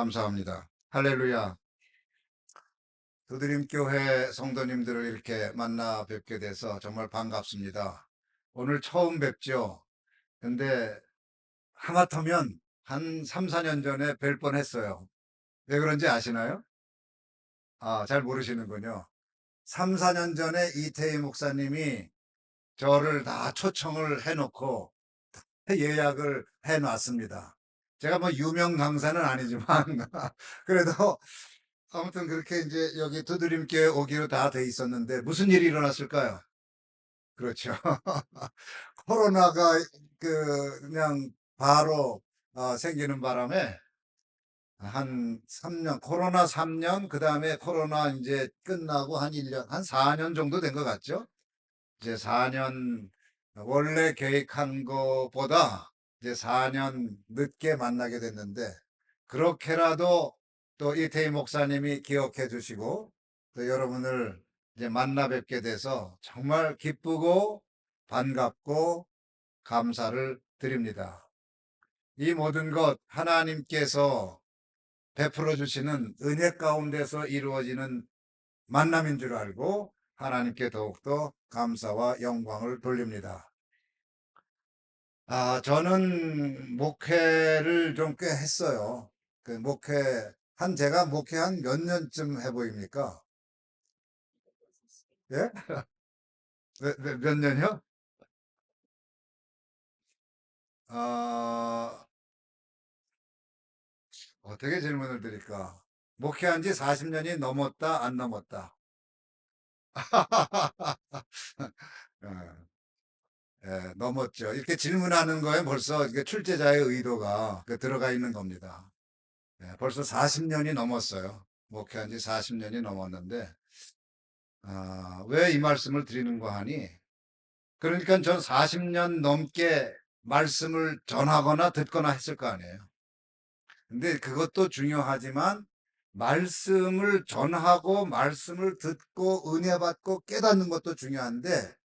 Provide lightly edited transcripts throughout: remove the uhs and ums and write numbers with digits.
감사합니다. 할렐루야. 두드림교회 성도님들을 이렇게 만나 뵙게 돼서 정말 반갑습니다. 오늘 처음 뵙죠. 근데 하마터면 한 3, 4년 전에 뵐 뻔했어요. 왜 그런지 아시나요? 잘 모르시는군요. 3, 4년 전에 이태희 목사님이 저를 다 초청을 해놓고 예약을 해놨습니다. 제가 뭐 유명 강사는 아니지만 그래도 아무튼 그렇게 이제 여기 두드림교회 오기로 다 돼 있었는데 무슨 일이 일어났을까요? 그렇죠. 코로나가 그냥 바로 생기는 바람에 한 3년, 코로나 3년, 그 다음에 코로나 이제 끝나고 한 1년, 한 4년 정도 된 것 같죠? 이제 4년, 원래 계획한 것보다 이제 4년 늦게 만나게 됐는데, 그렇게라도 또 이태희 목사님이 기억해 주시고, 또 여러분을 이제 만나 뵙게 돼서 정말 기쁘고 반갑고 감사를 드립니다. 이 모든 것 하나님께서 베풀어 주시는 은혜 가운데서 이루어지는 만남인 줄 알고 하나님께 더욱더 감사와 영광을 돌립니다. 저는 목회를 좀 꽤 했어요. 제가 목회 한 몇 년쯤 해 보입니까? 예? 몇 년이요? 어, 어떻게 질문을 드릴까? 목회한 지 40년이 넘었다, 안 넘었다? 어, 넘었죠. 이렇게 질문하는 거에 벌써 이게 출제자의 의도가 들어가 있는 겁니다. 벌써 40년이 넘었어요. 목회한 지 40년이 넘었는데, 왜 이 말씀을 드리는가 하니, 그러니까 전 40년 넘게 말씀을 전하거나 듣거나 했을 거 아니에요. 근데 그것도 중요하지만, 말씀을 전하고, 말씀을 듣고, 은혜 받고, 깨닫는 것도 중요한데,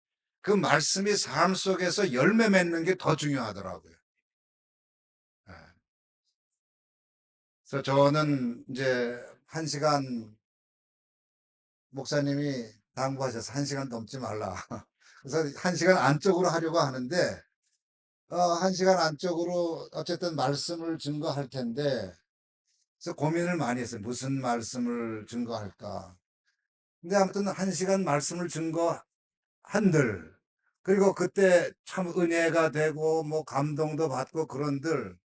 그 말씀이 삶 속에서 열매 맺는 게 더 중요하더라고요. 예. 그래서 저는 이제 1시간 목사님이 당부하셔서 1시간 넘지 말라. 그래서 1시간 안쪽으로 하려고 하는데, 1시간 안쪽으로 어쨌든 말씀을 증거할 텐데, 그래서 고민을 많이 했어요. 무슨 말씀을 증거할까. 근데 아무튼 1시간 말씀을 증거한들, 그리고 그때 참 은혜가 되고, 뭐 감동도 받고 그런들,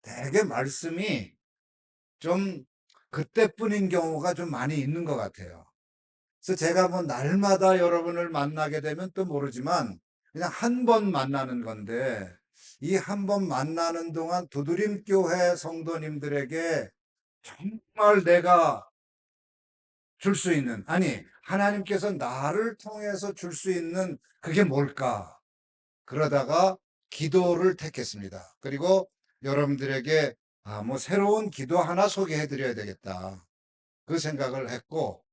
대개 말씀이 좀 그때뿐인 경우가 좀 많이 있는 것 같아요. 그래서 제가 뭐 날마다 여러분을 만나게 되면 또 모르지만 그냥 한 번 만나는 건데 이 한 번 만나는 동안 두드림교회 성도님들에게 정말 내가 줄 수 있는, 아니, 하나님께서 나를 통해서 줄 수 있는 그게 뭘까? 그러다가 기도를 택했습니다. 그리고 여러분들에게 뭐 새로운 기도 하나 소개해 드려야 되겠다. 그 생각을 했고,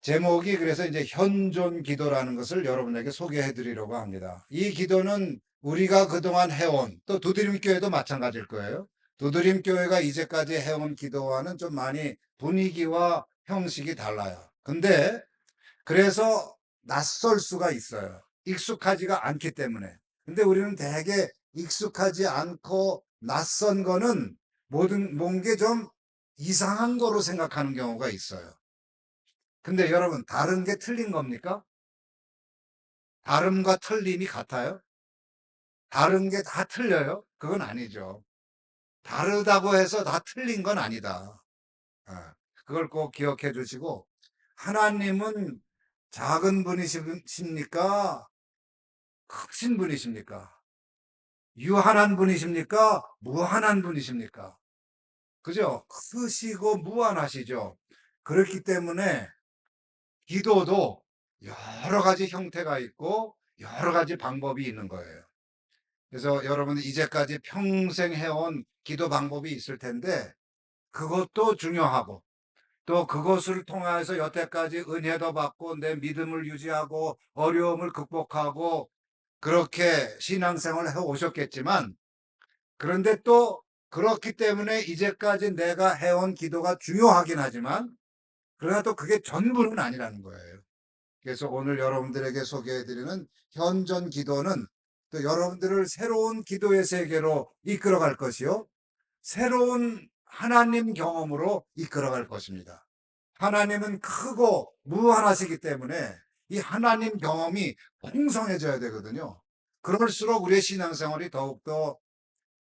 제목이 그래서 이제 현존 기도라는 것을 여러분에게 소개해 드리려고 합니다. 이 기도는 우리가 그동안 해온, 또 두드림교회도 마찬가지일 거예요. 두드림교회가 이제까지 해온 기도와는 좀 많이 분위기와 형식이 달라요. 근데 그래서 낯설 수가 있어요. 익숙하지가 않기 때문에. 근데 우리는 되게 익숙하지 않고 낯선 거는 뭔게 좀 이상한 거로 생각하는 경우가 있어요. 근데 여러분, 다른 게 틀린 겁니까? 다름과 틀림이 같아요? 다른 게 다 틀려요? 그건 아니죠. 다르다고 해서 다 틀린 건 아니다. 어, 그걸 꼭 기억해 주시고, 하나님은 작은 분이십니까? 크신 분이십니까? 유한한 분이십니까? 무한한 분이십니까? 그죠? 크시고 무한하시죠? 그렇기 때문에 기도도 여러 가지 형태가 있고 여러 가지 방법이 있는 거예요. 그래서 여러분 이제까지 평생 해온 기도 방법이 있을 텐데 그것도 중요하고 또 그것을 통해서 여태까지 은혜도 받고 내 믿음을 유지하고 어려움을 극복하고 그렇게 신앙생활을 해 오셨겠지만 그런데 또 그렇기 때문에 이제까지 내가 해온 기도가 중요하긴 하지만 그러나 또 그게 전부는 아니라는 거예요. 그래서 오늘 여러분들에게 소개해드리는 현존 기도는 또 여러분들을 새로운 기도의 세계로 이끌어갈 것이요, 새로운 하나님 경험으로 이끌어갈 것입니다. 하나님은 크고 무한하시기 때문에 이 하나님 경험이 풍성해져야 되거든요. 그럴수록 우리의 신앙생활이 더욱더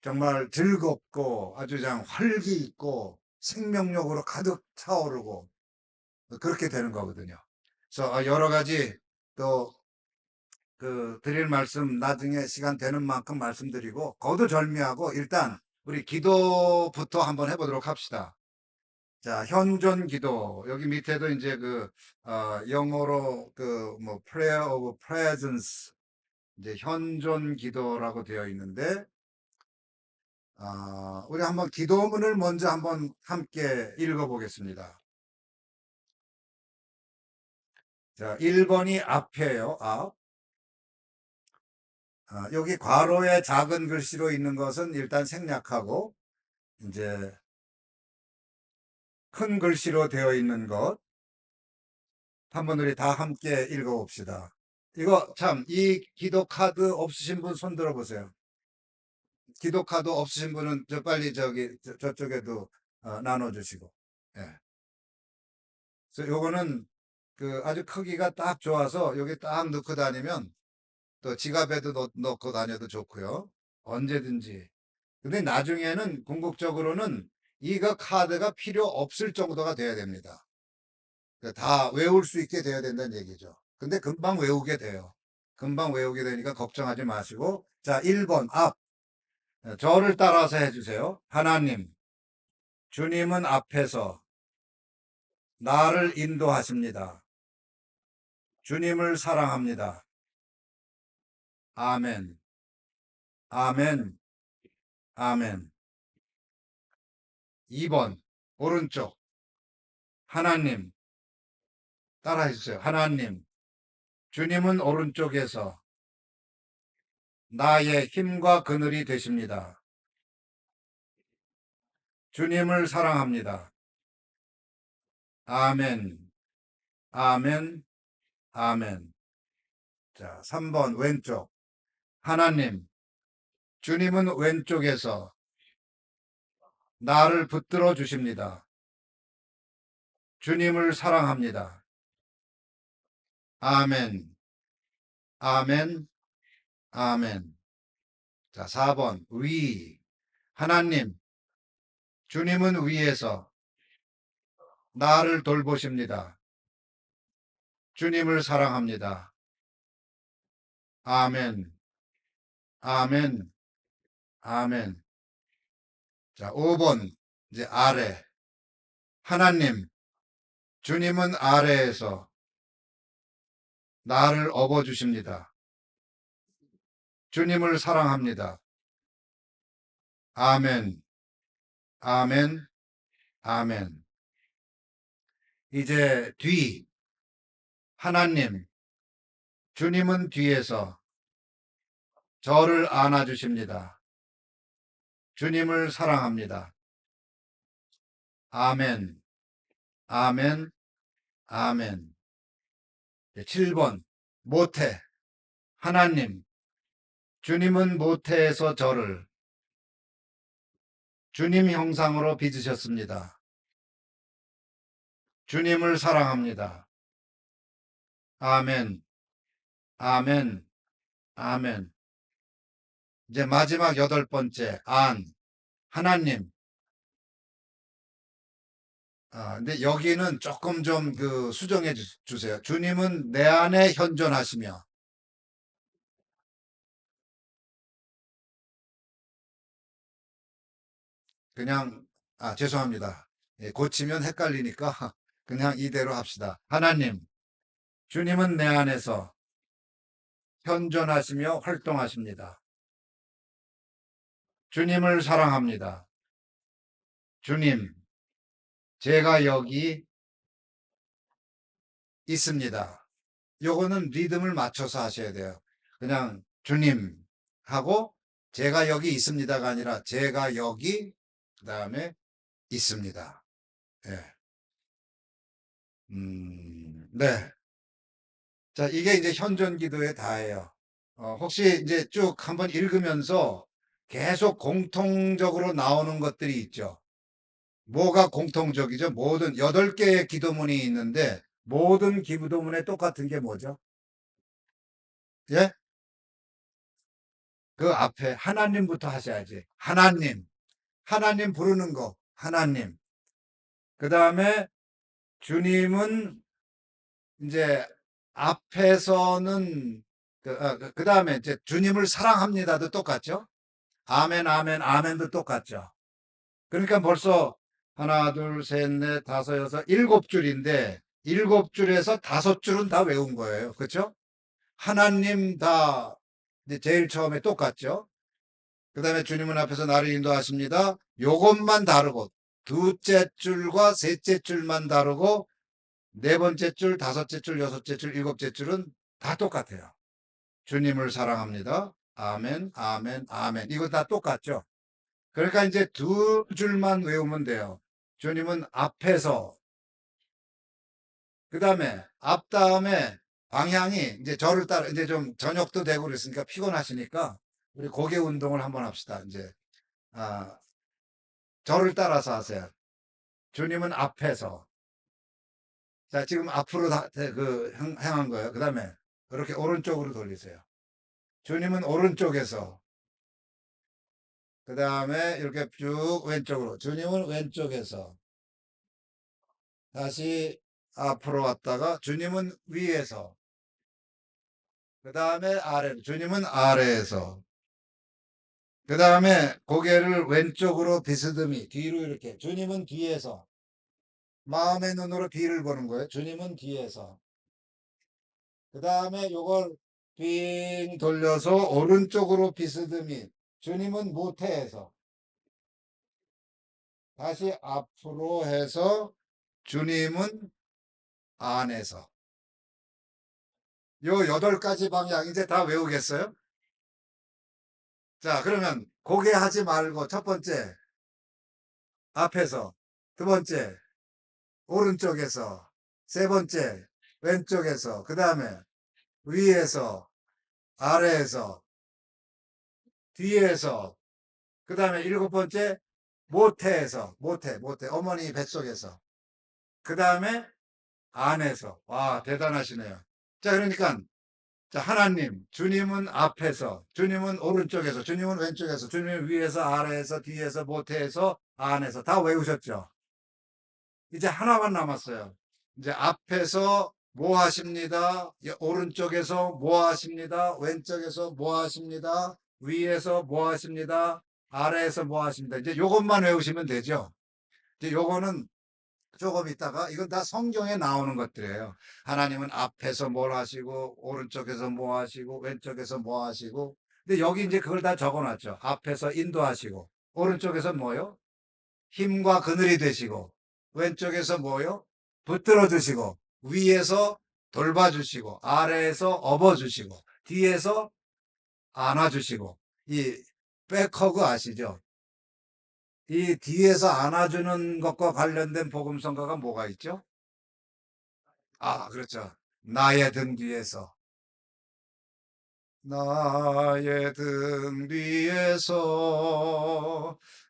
정말 즐겁고 아주 그냥 활기 있고 생명력으로 가득 차오르고 그렇게 되는 거거든요. 그래서 여러 가지 또 드릴 말씀 나중에 시간 되는 만큼 말씀드리고 거두절미하고 일단 우리 기도부터 한번 해보도록 합시다. 자, 현존 기도. 여기 밑에도 이제 영어로 뭐 prayer of presence, 이제 현존 기도라고 되어 있는데, 우리 한번 기도문을 먼저 한번 함께 읽어보겠습니다. 자, 1번이 앞이에요. 앞. 여기 괄호에 작은 글씨로 있는 것은 일단 생략하고, 이제 큰 글씨로 되어 있는 것 한번 우리 다 함께 읽어봅시다. 이거 참, 이 기도 카드 없으신 분 손 들어보세요. 기도 카드 없으신 분은 빨리 저쪽에도 나눠주시고. 예. 그래서 요거는 아주 크기가 딱 좋아서 여기 딱 넣고 다니면 또 지갑에도 넣고 다녀도 좋고요. 언제든지. 근데 나중에는 궁극적으로는 이거 카드가 필요 없을 정도가 돼야 됩니다. 그러니까 다 외울 수 있게 돼야 된다는 얘기죠. 근데 금방 외우게 돼요. 금방 외우게 되니까 걱정하지 마시고. 자, 1번 앞. 저를 따라서 해주세요. 하나님, 주님은 앞에서 나를 인도하십니다. 주님을 사랑합니다. 아멘. 아멘. 아멘. 2번 오른쪽. 하나님, 따라해 주세요. 하나님, 주님은 오른쪽에서 나의 힘과 그늘이 되십니다. 주님을 사랑합니다. 아멘. 아멘. 아멘. 자, 3번 왼쪽. 하나님, 주님은 왼쪽에서 나를 붙들어 주십니다. 주님을 사랑합니다. 아멘. 아멘. 아멘. 자, 4번 위. 하나님, 주님은 위에서 나를 돌보십니다. 주님을 사랑합니다. 아멘. 아멘. 아멘. 자, 5번 이제 아래. 하나님, 주님은 아래에서 나를 업어주십니다. 주님을 사랑합니다. 아멘. 아멘. 아멘. 이제 뒤. 하나님, 주님은 뒤에서 저를 안아주십니다. 주님을 사랑합니다. 아멘. 아멘. 아멘. 7번 모태. 하나님, 주님은 모태에서 저를 주님 형상으로 빚으셨습니다. 주님을 사랑합니다. 아멘. 아멘. 아멘. 이제 마지막 8번째 안. 하나님. 근데 여기는 조금 좀 수정해 주세요. 주님은 내 안에 현존하시며. 그냥 죄송합니다. 예, 고치면 헷갈리니까 그냥 이대로 합시다. 하나님, 주님은 내 안에서 현존하시며 활동하십니다. 주님을 사랑합니다. 주님, 제가 여기 있습니다. 요거는 리듬을 맞춰서 하셔야 돼요. 그냥 주님 하고 제가 여기 있습니다가 아니라 제가 여기 그다음에 있습니다. 예. 네. 자, 이게 이제 현존 기도의 다예요. 혹시 이제 쭉 한번 읽으면서 계속 공통적으로 나오는 것들이 있죠. 뭐가 공통적이죠? 모든 8개의 기도문이 있는데 모든 기도문에 똑같은 게 뭐죠? 예? 그 앞에 하나님부터 하셔야지. 하나님. 하나님 부르는 거. 하나님. 그다음에 주님은 이제 앞에서는 그다음에 이제 주님을 사랑합니다도 똑같죠? 아멘, 아멘, 아멘도 똑같죠? 그러니까 벌써 하나, 둘, 셋, 넷, 다섯, 여섯, 7줄인데 7줄에서 5줄은 다 외운 거예요. 그렇죠? 하나님 다 이제 제일 처음에 똑같죠? 그다음에 주님은 앞에서 나를 인도하십니다. 요것만 다르고 두째 줄과 셋째 줄만 다르고 네 번째 줄, 다섯째 줄, 여섯째 줄, 일곱째 줄은 다 똑같아요. 주님을 사랑합니다. 아멘, 아멘, 아멘. 이거 다 똑같죠? 그러니까 이제 두 줄만 외우면 돼요. 주님은 앞에서, 그 다음에 앞 다음에 방향이 이제 저를 따라 이제 좀 저녁도 되고 그랬으니까 피곤하시니까 우리 고개 운동을 한번 합시다. 이제 아, 저를 따라서 하세요. 주님은 앞에서. 자, 지금 앞으로 향한 거예요. 그 다음에 이렇게 오른쪽으로 돌리세요. 주님은 오른쪽에서. 그 다음에 이렇게 쭉 왼쪽으로. 주님은 왼쪽에서. 다시 앞으로 왔다가 주님은 위에서. 그 다음에 아래. 주님은 아래에서. 그 다음에 고개를 왼쪽으로 비스듬히 뒤로 이렇게. 주님은 뒤에서. 마음의 눈으로 뒤를 보는 거예요. 주님은 뒤에서. 그 다음에 요걸 빙 돌려서 오른쪽으로 비스듬히. 주님은 모태에서. 다시 앞으로 해서 주님은 안에서. 요 8가지 방향 이제 다 외우겠어요? 자, 그러면 고개 하지 말고 첫 번째 앞에서, 두 번째 오른쪽에서, 세 번째 왼쪽에서, 그 다음에 위에서, 아래에서, 뒤에서, 그 다음에 7번째 모태에서, 모태 어머니 뱃속에서, 그 다음에 안에서. 와, 대단하시네요. 자, 그러니까 자, 하나님, 주님은 앞에서, 주님은 오른쪽에서, 주님은 왼쪽에서, 주님은 위에서, 아래에서, 뒤에서, 모태에서, 안에서 다 외우셨죠? 이제 하나만 남았어요. 이제 앞에서 뭐 하십니다. 오른쪽에서 뭐 하십니다. 왼쪽에서 뭐 하십니다. 위에서 뭐 하십니다. 아래에서 뭐 하십니다. 이제 요것만 외우시면 되죠. 이제 요거는 조금 있다가 이건 다 성경에 나오는 것들이에요. 하나님은 앞에서 뭘 하시고 오른쪽에서 뭐 하시고 왼쪽에서 뭐 하시고 근데 여기 이제 그걸 다 적어놨죠. 앞에서 인도하시고 오른쪽에서 뭐요? 힘과 그늘이 되시고 왼쪽에서 뭐요? 붙들어 주시고 위에서 돌봐주시고 아래에서 업어주시고 뒤에서 안아주시고 이 백허그 아시죠? 이 뒤에서 안아주는 것과 관련된 복음성가가 뭐가 있죠? 아, 그렇죠. 나의 등 뒤에서. 나의 등 뒤에서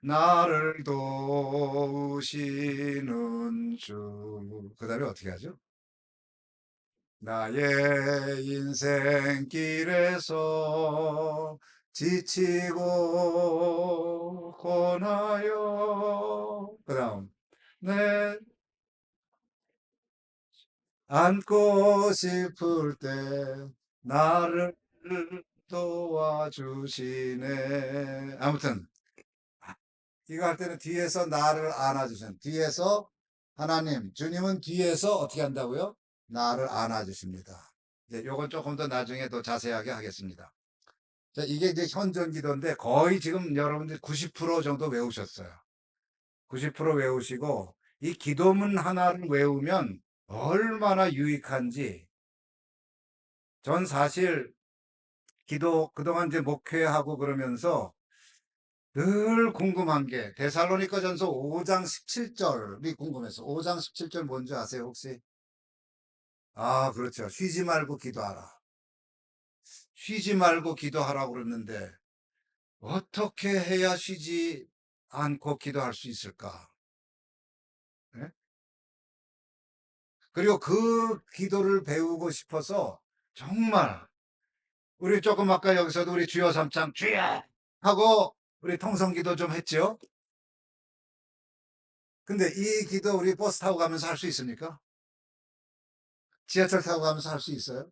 나를 도우시는 주. 그 다음에 어떻게 하죠? 나의 인생길에서 지치고 고나요. 그 다음, 내 안고 싶을 때 나를 도와주시네. 아무튼 이거 할 때는 뒤에서 나를 안아주신 뒤에서 하나님 주님은 뒤에서 어떻게 한다고요? 나를 안아주십니다. 이제 요건 조금 더 나중에 더 자세하게 하겠습니다. 자, 이게 이제 현존 기도인데 거의 지금 여러분들 90% 정도 외우셨어요. 90% 외우시고 이 기도문 하나를 외우면 얼마나 유익한지 전 사실 그동안 이제 목회하고 그러면서 늘 궁금한 게 데살로니가전서 5장 17절이 궁금해서 5장 17절 뭔지 아세요, 혹시? 아, 그렇죠. 쉬지 말고 기도하라. 쉬지 말고 기도하라고 그러는데 어떻게 해야 쉬지 않고 기도할 수 있을까? 예? 그리고 그 기도를 배우고 싶어서 정말 우리 조금 아까 여기서도 우리 주여 삼창 주여 하고 우리 통성기도 좀 했죠. 근데 이 기도 우리 버스 타고 가면서 할 수 있습니까? 지하철 타고 가면서 할 수 있어요?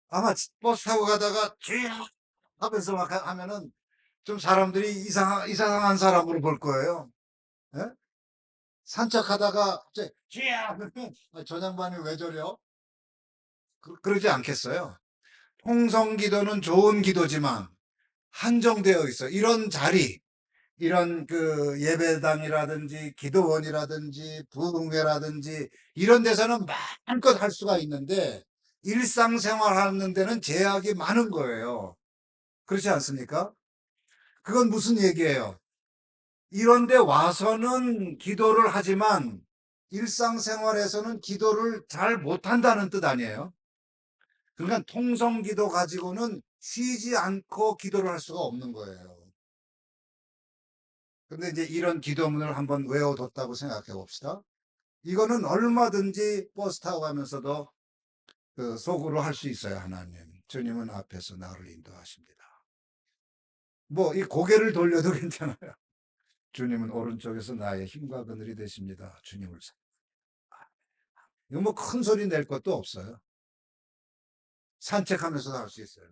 아마 버스 타고 가다가 주여 하면서 막 하면은 좀 사람들이 이상한 사람으로 볼 거예요. 예? 산책하다가 갑자기 주여 그러면 저 양반이 왜 저래요? 그러지 않겠어요? 통성기도는 좋은 기도지만 한정되어 있어. 이런 자리, 이런 그 예배당이라든지 기도원이라든지 부흥회라든지 이런 데서는 마음껏 할 수가 있는데 일상생활 하는 데는 제약이 많은 거예요. 그렇지 않습니까? 그건 무슨 얘기예요? 이런 데 와서는 기도를 하지만 일상생활에서는 기도를 잘 못한다는 뜻 아니에요? 그러니까 통성기도 가지고는 쉬지 않고 기도를 할 수가 없는 거예요. 근데 이제 이런 기도문을 한번 외워뒀다고 생각해 봅시다. 이거는 얼마든지 버스 타고 가면서도 그 속으로 할 수 있어요, 하나님. 주님은 앞에서 나를 인도하십니다. 뭐, 이 고개를 돌려도 괜찮아요. 주님은 오른쪽에서 나의 힘과 그늘이 되십니다. 주님을. 이거 뭐 큰 소리 낼 것도 없어요. 산책하면서도 할 수 있어요.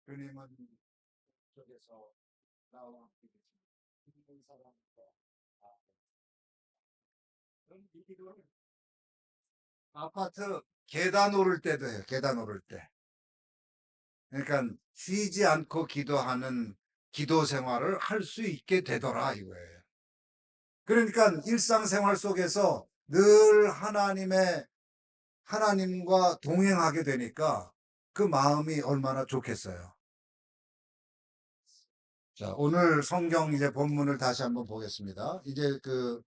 주님은 쪽에서 나와 함께 계십니다. 힘든 사람과 이 기도를 아파트 계단 오를 때도 해요. 계단 오를 때. 그러니까 쉬지 않고 기도하는 기도 생활을 할 수 있게 되더라 이거예요. 그러니까 일상생활 속에서 늘 하나님과 동행하게 되니까 그 마음이 얼마나 좋겠어요. 자, 오늘 성경 이제 본문을 다시 한번 보겠습니다. 이제 그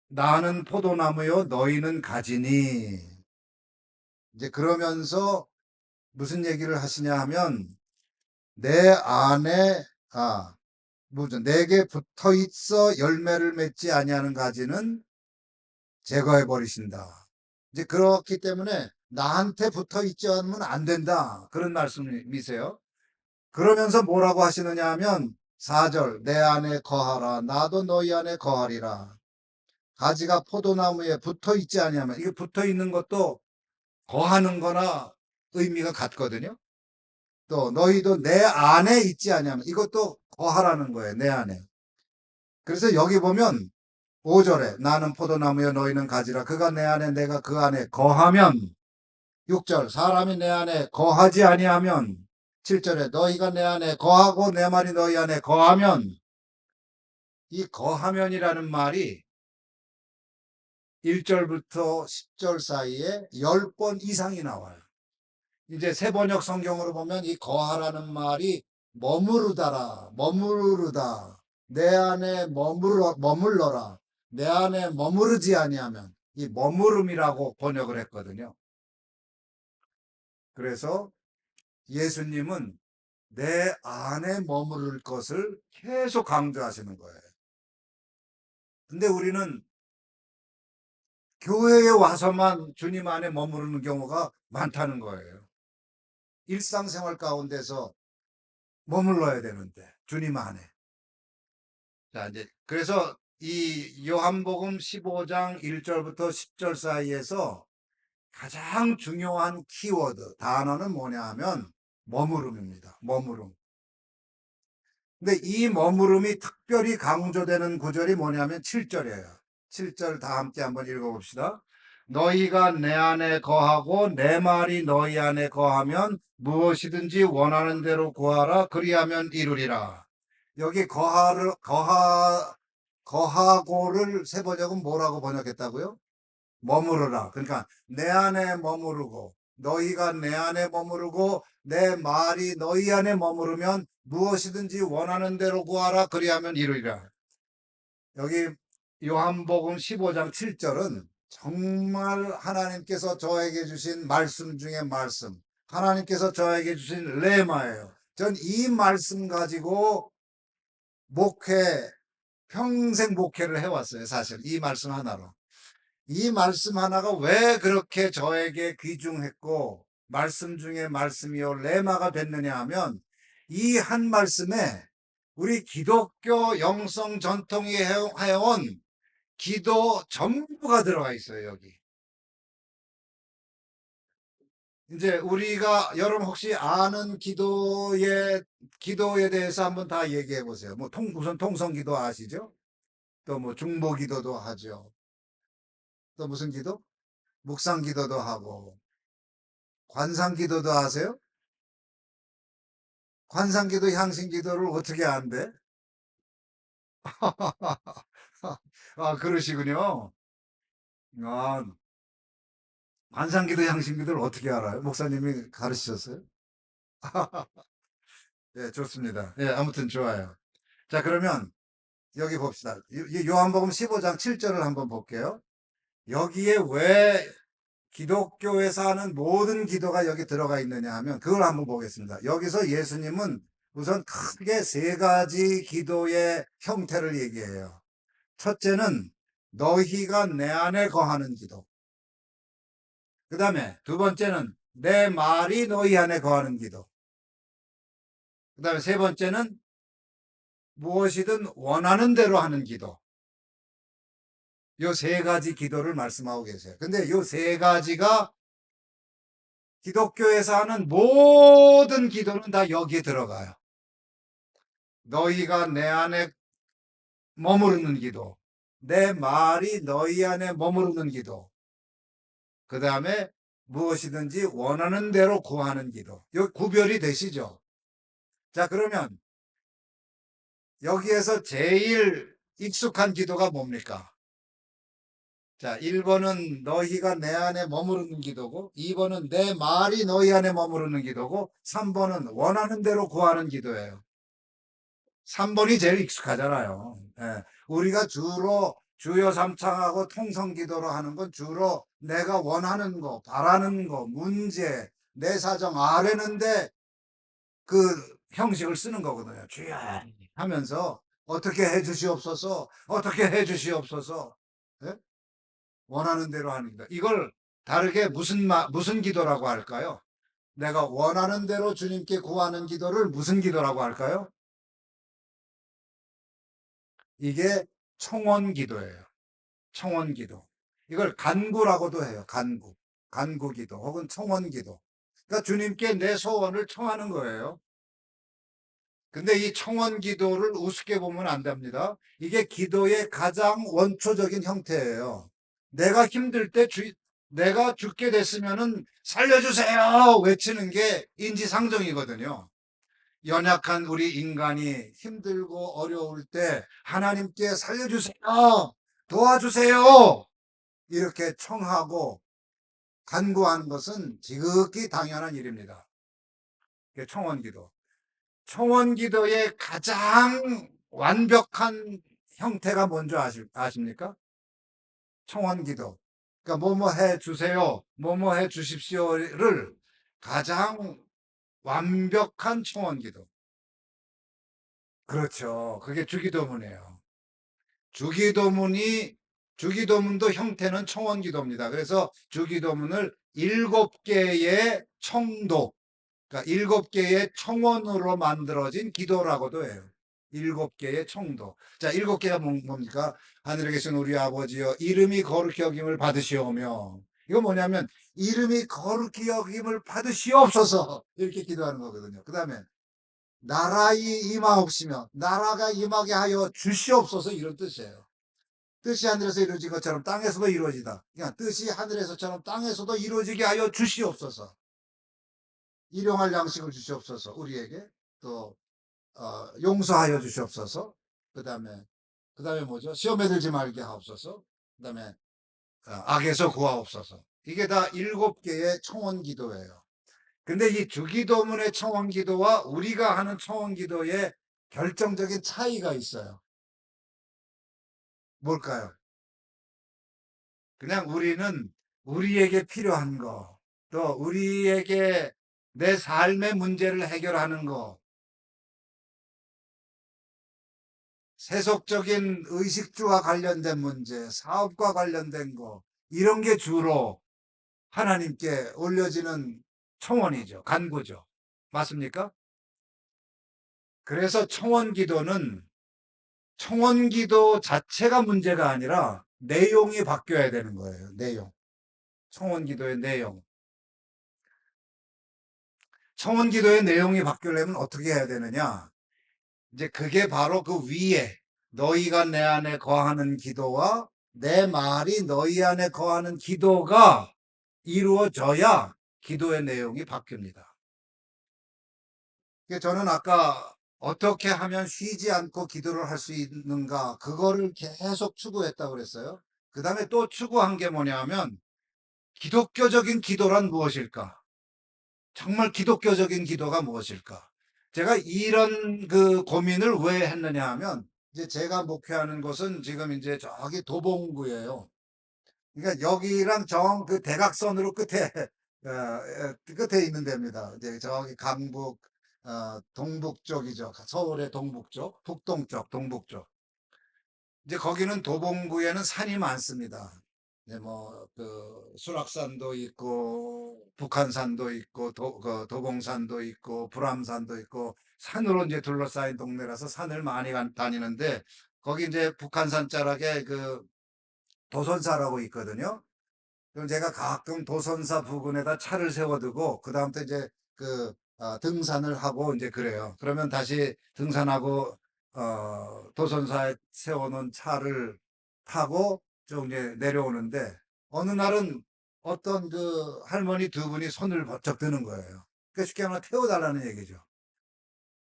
나는 포도나무요 너희는 가지니 이제 그러면서 무슨 얘기를 하시냐 하면 내 안에 뭐죠? 내게 붙어 있어 열매를 맺지 아니하는 가지는 제거해 버리신다. 이제 그렇기 때문에 나한테 붙어 있지 않으면 안 된다. 그런 말씀이세요. 그러면서 뭐라고 하시느냐 하면 4절 내 안에 거하라 나도 너희 안에 거하리라. 가지가 포도나무에 붙어 있지 아니하면 이게 붙어 있는 것도 거하는 거나 의미가 같거든요. 또 너희도 내 안에 있지 아니하면 이것도 거하라는 거예요. 내 안에. 그래서 여기 보면 5절에 나는 포도나무여 너희는 가지라 그가 내 안에 내가 그 안에 거하면 6절 사람이 내 안에 거하지 아니하면 7절에 너희가 내 안에 거하고 내 말이 너희 안에 거하면 이 거하면이라는 말이 1절부터 10절 사이에 10번 이상이 나와요. 이제 세번역 성경으로 보면 이 거하라는 말이 머무르다 내 안에 머물러라 내 안에 머무르지 아니하면 이 머무름이라고 번역을 했거든요. 그래서 예수님은 내 안에 머무를 것을 계속 강조하시는 거예요. 근데 우리는 교회에 와서만 주님 안에 머무르는 경우가 많다는 거예요. 일상생활 가운데서 머물러야 되는데 주님 안에. 자, 이제 그래서 이 요한복음 15장 1절부터 10절 사이에서 가장 중요한 키워드 단어는 뭐냐 하면 머무름입니다. 머무름. 근데 이 머무름이 특별히 강조되는 구절이 뭐냐면 7절이에요. 7절 다 함께 한번 읽어봅시다. 너희가 내 안에 거하고 내 말이 너희 안에 거하면 무엇이든지 원하는 대로 구하라 그리하면 이루리라. 여기 거하고를 세 번역은 뭐라고 번역했다고요? 머무르라. 그러니까 내 안에 머무르고 너희가 내 안에 머무르고 내 말이 너희 안에 머무르면 무엇이든지 원하는 대로 구하라 그리하면 이루리라. 여기 요한복음 15장 7절은 정말 하나님께서 저에게 주신 말씀 중에 말씀, 하나님께서 저에게 주신 레마예요. 전 이 말씀 가지고 평생 목회를 해왔어요. 사실 이 말씀 하나로. 이 말씀 하나가 왜 그렇게 저에게 귀중했고 말씀 중에 말씀이요 레마가 됐느냐 하면 이 한 말씀에 우리 기독교 영성 전통이 해온 기도 전부가 들어가 있어요. 여기 이제 우리가 여러분 혹시 아는 기도에 대해서 한번 다 얘기해 보세요. 뭐 우선 통성기도 아시죠? 또 뭐 중보기도도 하죠. 또 무슨 기도? 묵상기도도 하고 관상기도도 하세요? 관상기도 향신기도를 어떻게 안돼? 아 그러시군요. 아, 관상기도 향신기도를 어떻게 알아요? 목사님이 가르치셨어요? 예, 좋습니다. 예, 아무튼 좋아요. 자, 그러면 여기 봅시다. 요한복음 15장 7절을 한번 볼게요. 여기에 왜 기독교에서 하는 모든 기도가 여기 들어가 있느냐 하면 그걸 한번 보겠습니다. 여기서 예수님은 우선 크게 세 가지 기도의 형태를 얘기해요. 첫째는 너희가 내 안에 거하는 기도. 그 다음에 두 번째는 내 말이 너희 안에 거하는 기도. 그 다음에 세 번째는 무엇이든 원하는 대로 하는 기도. 요 세 가지 기도를 말씀하고 계세요. 근데 요 세 가지가 기독교에서 하는 모든 기도는 다 여기에 들어가요. 너희가 내 안에 머무르는 기도, 내 말이 너희 안에 머무르는 기도, 그 다음에 무엇이든지 원하는 대로 구하는 기도. 요 구별이 되시죠? 자, 그러면 여기에서 제일 익숙한 기도가 뭡니까? 자, 1번은 너희가 내 안에 머무르는 기도고, 2번은 내 말이 너희 안에 머무르는 기도고, 3번은 원하는 대로 구하는 기도예요. 3번이 제일 익숙하잖아요. 예. 우리가 주로 주여 삼창하고 통성 기도로 하는 건 주로 내가 원하는 거, 바라는 거, 문제, 내 사정 아뢰는데 그 형식을 쓰는 거거든요. 주여 하면서 어떻게 해 주시옵소서, 어떻게 해 주시옵소서. 예? 원하는 대로 하는 기도. 이걸 다르게 무슨 기도라고 할까요? 내가 원하는 대로 주님께 구하는 기도를 무슨 기도라고 할까요? 이게 청원 기도예요. 청원 기도. 이걸 간구라고도 해요. 간구. 간구 기도 혹은 청원 기도. 그러니까 주님께 내 소원을 청하는 거예요. 근데 이 청원 기도를 우습게 보면 안 됩니다. 이게 기도의 가장 원초적인 형태예요. 내가 힘들 때 내가 죽게 됐으면은 살려주세요! 외치는 게 인지상정이거든요. 연약한 우리 인간이 힘들고 어려울 때 하나님께 살려주세요! 도와주세요! 이렇게 청하고 간구하는 것은 지극히 당연한 일입니다. 청원기도. 청원기도의 가장 완벽한 형태가 뭔지 아십니까? 청원기도. 그러니까 뭐뭐 해 주세요. 뭐뭐 해 주십시오를 가장 완벽한 청원기도. 그렇죠. 그게 주기도문이에요. 주기도문도 형태는 청원기도입니다. 그래서 주기도문을 7개의 청도, 그러니까 7개의 청원으로 만들어진 기도라고도 해요. 7개의 청도. 자, 7개가 뭡니까? 하늘에 계신 우리 아버지여, 이름이 거룩히 여김을 받으시오며. 이거 뭐냐면, 이름이 거룩히 여김을 받으시옵소서. 이렇게 기도하는 거거든요. 그 다음에, 나라의 임하옵시며, 나라가 임하게 하여 주시옵소서. 이런 뜻이에요. 뜻이 하늘에서 이루어진 것처럼 땅에서도 이루어지다. 그러니까 뜻이 하늘에서처럼 땅에서도 이루어지게 하여 주시옵소서. 일용할 양식을 주시옵소서. 우리에게 또 용서하여 주시옵소서. 그다음에 뭐죠? 시험에 들지 말게 하옵소서. 그다음에 악에서 구하옵소서. 이게 다 7개의 청원 기도예요. 근데 이 주기도문의 청원 기도와 우리가 하는 청원 기도에 결정적인 차이가 있어요. 뭘까요? 그냥 우리는 우리에게 필요한 거, 또 우리에게 내 삶의 문제를 해결하는 거, 세속적인 의식주와 관련된 문제, 사업과 관련된 거, 이런 게 주로 하나님께 올려지는 청원이죠. 간구죠. 맞습니까? 그래서 청원 기도는 청원 기도 자체가 문제가 아니라 내용이 바뀌어야 되는 거예요. 내용. 청원 기도의 내용. 청원 기도의 내용이 바뀌려면 어떻게 해야 되느냐? 이제 그게 바로 그 위에 너희가 내 안에 거하는 기도와 내 말이 너희 안에 거하는 기도가 이루어져야 기도의 내용이 바뀝니다. 저는 아까 어떻게 하면 쉬지 않고 기도를 할 수 있는가 그거를 계속 추구했다고 그랬어요. 그 다음에 또 추구한 게 뭐냐면 기독교적인 기도란 무엇일까? 정말 기독교적인 기도가 무엇일까? 제가 이런 그 고민을 왜 했느냐 하면 이제 제가 목회하는 곳은 지금 이제 저기 도봉구예요. 그러니까 여기랑 정 그 대각선으로 끝에 끝에 있는 데입니다. 이제 저기 강북 동북쪽이죠. 서울의 동북쪽, 북동쪽, 동북쪽. 이제 거기는 도봉구에는 산이 많습니다. 이제 뭐 그 수락산도 있고 북한산도 있고 그 도봉산도 있고 불암산도 있고 산으로 이제 둘러싸인 동네라서 산을 많이 다니는데 거기 이제 북한산 자락에 그 도선사라고 있거든요. 그럼 제가 가끔 도선사 부근에다 차를 세워두고 그 다음부터 이제 그 등산을 하고 이제 그래요. 그러면 다시 등산하고 도선사에 세워놓은 차를 타고 쭉 이제 내려오는데 어느 날은 어떤 그 할머니 두 분이 손을 번쩍 드는 거예요. 그러니까 쉽게 말하면 태워달라는 얘기죠.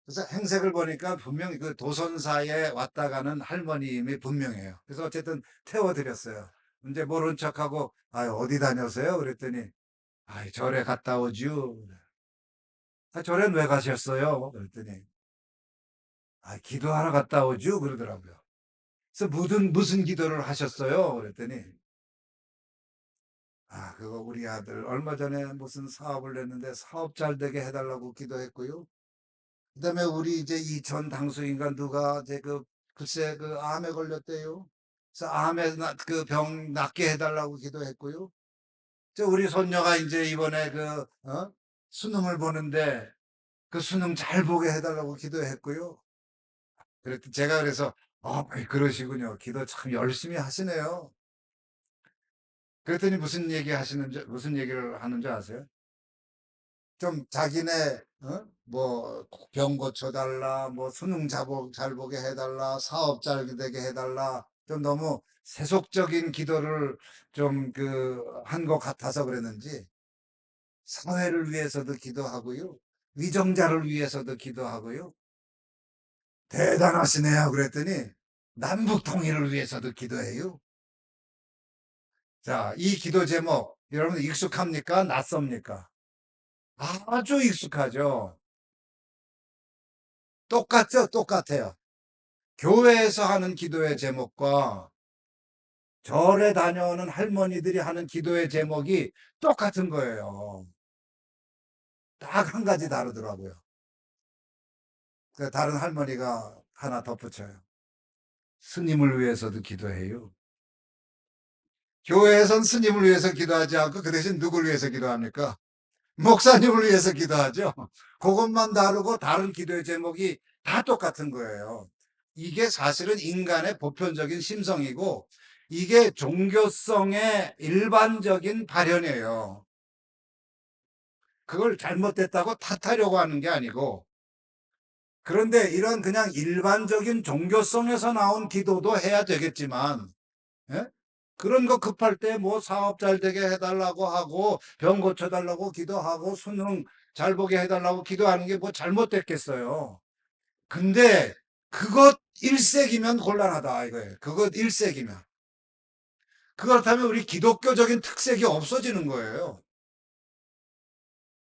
그래서 행색을 보니까 분명히 그 도선사에 왔다 가는 할머님이 분명해요. 그래서 어쨌든 태워드렸어요. 이제 모른 척하고, 아, 어디 다녀서요? 그랬더니, 아, 절에 갔다 오지요. 아, 절엔 왜 가셨어요? 그랬더니, 아, 기도하러 갔다 오죠? 그러더라고요. 그래서 무슨 기도를 하셨어요? 그랬더니, 아, 그거 우리 아들 얼마 전에 무슨 사업을 냈는데 사업 잘 되게 해달라고 기도했고요. 그다음에 우리 이제 이천 당수인가 누가 이제 그 글쎄 그 암에 걸렸대요. 그래서 암에 그 병 낫게 해달라고 기도했고요. 저 우리 손녀가 이제 이번에 그 수능을 보는데 그 수능 잘 보게 해달라고 기도했고요. 그랬더니 제가 그래서 그러시군요. 기도 참 열심히 하시네요. 그랬더니 무슨 얘기를 하는 줄 아세요? 좀 자기네 뭐 병 고쳐달라 뭐 수능 잘 보게 해달라 사업 잘 되게 해달라 좀 너무 세속적인 기도를 좀 그 한 것 같아서 그랬는지 사회를 위해서도 기도하고요 위정자를 위해서도 기도하고요 대단하시네요 그랬더니 남북 통일을 위해서도 기도해요. 자, 이 기도 제목 여러분 익숙합니까? 낯섭니까? 아주 익숙하죠. 똑같죠? 똑같아요. 교회에서 하는 기도의 제목과 절에 다녀오는 할머니들이 하는 기도의 제목이 똑같은 거예요. 딱 한 가지 다르더라고요. 다른 할머니가 하나 덧붙여요. 스님을 위해서도 기도해요. 교회에선 스님을 위해서 기도하지 않고 그 대신 누굴 위해서 기도합니까? 목사님을 위해서 기도하죠. 그것만 다르고 다른 기도의 제목이 다 똑같은 거예요. 이게 사실은 인간의 보편적인 심성이고 이게 종교성의 일반적인 발현이에요. 그걸 잘못됐다고 탓하려고 하는 게 아니고 그런데 이런 그냥 일반적인 종교성에서 나온 기도도 해야 되겠지만 예? 그런 거 급할 때 뭐 사업 잘 되게 해달라고 하고 병 고쳐달라고 기도하고 수능 잘 보게 해달라고 기도하는 게 뭐 잘못됐겠어요. 근데 그것 일색이면 곤란하다 이거예요. 그것 일색이면. 그렇다면 우리 기독교적인 특색이 없어지는 거예요.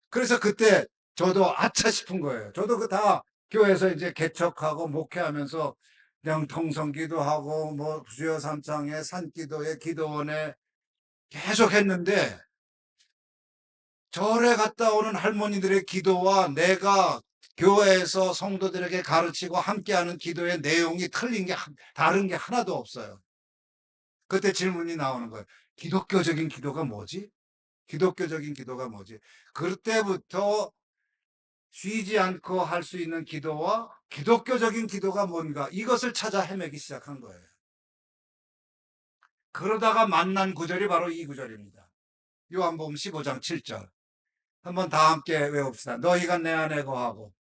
그래서 그때 저도 '아차.' 싶은 거예요. 저도 그 다 교회에서 이제 개척하고 목회하면서 그냥 통성기도하고 뭐 주여 삼창에 산기도에 기도원에 계속 했는데, 절에 갔다 오는 할머니들의 기도와 내가 교회에서 성도들에게 가르치고 함께하는 기도의 내용이 틀린 게 다른 게 하나도 없어요. 그때 질문이 나오는 거예요. 기독교적인 기도가 뭐지? 기독교적인 기도가 뭐지? 그때부터 쉬지 않고 할 수 있는 기도와 기독교적인 기도가 뭔가, 이것을 찾아 헤매기 시작한 거예요. 그러다가 만난 구절이 바로 이 구절입니다. 요한복음 15장 7절. 한번 다 함께 외웁시다. 너희가 내 안에 거하고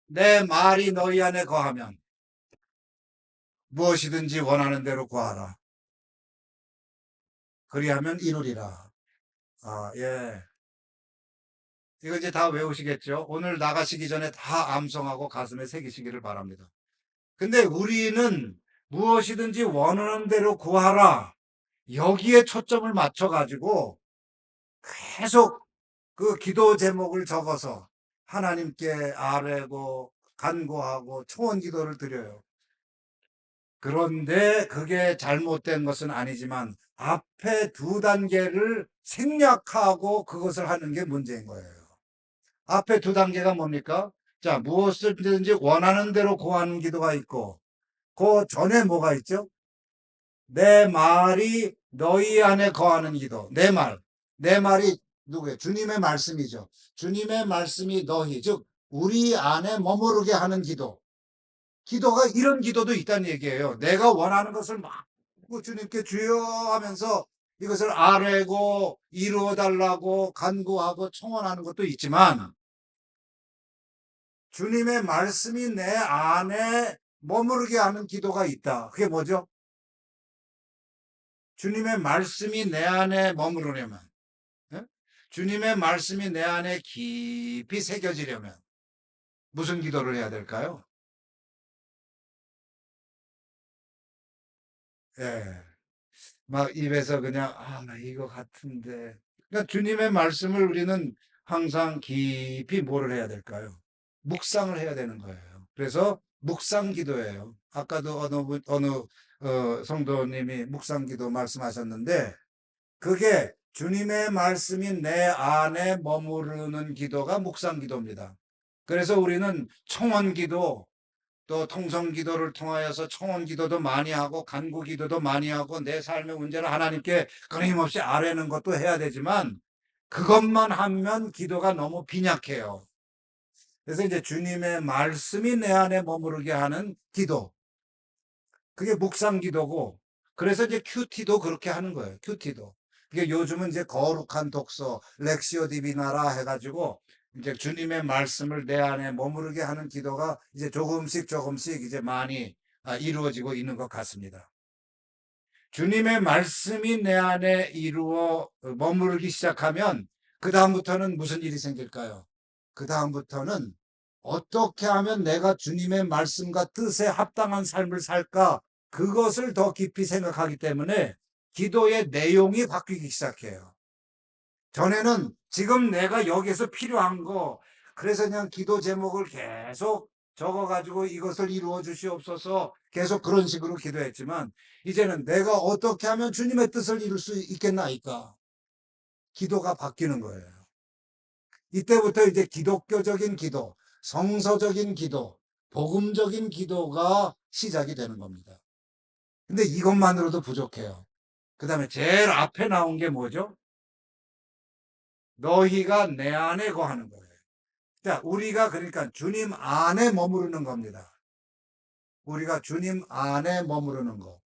내 말이 너희 안에 거하면 무엇이든지 원하는 대로 구하라. 그리하면 이루리라. 아, 예. 이거 이제 다 외우시겠죠? 오늘 나가시기 전에 다 암송하고 가슴에 새기시기를 바랍니다. 근데 우리는 무엇이든지 원하는 대로 구하라, 여기에 초점을 맞춰가지고 계속 그 기도 제목을 적어서 하나님께 아뢰고 간구하고 초원 기도를 드려요. 그런데 그게 잘못된 것은 아니지만 앞에 두 단계를 생략하고 그것을 하는 게 문제인 거예요. 앞에 두 단계가 뭡니까? 자, 무엇을든지 원하는 대로 구하는 기도가 있고, 그 전에 뭐가 있죠? 내 말이 너희 안에 거하는 기도. 내 말. 내 말이 누구예요? 주님의 말씀이죠. 주님의 말씀이 너희, 즉 우리 안에 머무르게 하는 기도. 기도가 이런 기도도 있다는 얘기예요. 내가 원하는 것을 막 주님께 주여 하면서 이것을 아뢰고 이루어 달라고 간구하고 청원하는 것도 있지만, 주님의 말씀이 내 안에 머무르게 하는 기도가 있다. 그게 뭐죠? 주님의 말씀이 내 안에 머무르려면, 예? 주님의 말씀이 내 안에 깊이 새겨지려면 무슨 기도를 해야 될까요? 예. 막 입에서 그냥 이거 같은데. 그러니까 주님의 말씀을 우리는 항상 깊이 뭐를 해야 될까요? 묵상을 해야 되는 거예요. 그래서 묵상 기도예요. 아까도 어느 성도님이 묵상 기도 말씀하셨는데, 그게 주님의 말씀이 내 안에 머무르는 기도가 묵상 기도입니다. 그래서 우리는 청원 기도, 또 통성 기도를 통하여서 청원 기도도 많이 하고 간구 기도도 많이 하고 내 삶의 문제를 하나님께 끊임없이 아뢰는 것도 해야 되지만, 그것만 하면 기도가 너무 빈약해요. 그래서 이제 주님의 말씀이 내 안에 머무르게 하는 기도, 그게 묵상 기도고, 그래서 이제 큐티도 그렇게 하는 거예요. 큐티도. 그게 요즘은 이제 거룩한 독서, 렉시오 디비나라 해가지고 이제 주님의 말씀을 내 안에 머무르게 하는 기도가 이제 조금씩 이제 많이 이루어지고 있는 것 같습니다. 주님의 말씀이 내 안에 머무르기 시작하면 그 다음부터는 무슨 일이 생길까요? 그 다음부터는 어떻게 하면 내가 주님의 말씀과 뜻에 합당한 삶을 살까? 그것을 더 깊이 생각하기 때문에 기도의 내용이 바뀌기 시작해요. 전에는 지금 내가 여기서 필요한 거, 그래서 그냥 기도 제목을 계속 적어가지고 이것을 이루어 주시옵소서 계속 그런 식으로 기도했지만, 이제는 내가 어떻게 하면 주님의 뜻을 이룰 수 있겠나이까? 기도가 바뀌는 거예요. 이때부터 이제 기독교적인 기도, 성서적인 기도, 복음적인 기도가 시작이 되는 겁니다. 근데 이것만으로도 부족해요. 그 다음에 제일 앞에 나온 게 뭐죠? 너희가 내 안에 거하는 거예요. 자, 우리가 그러니까 주님 안에 머무르는 겁니다. 우리가 주님 안에 머무르는 거.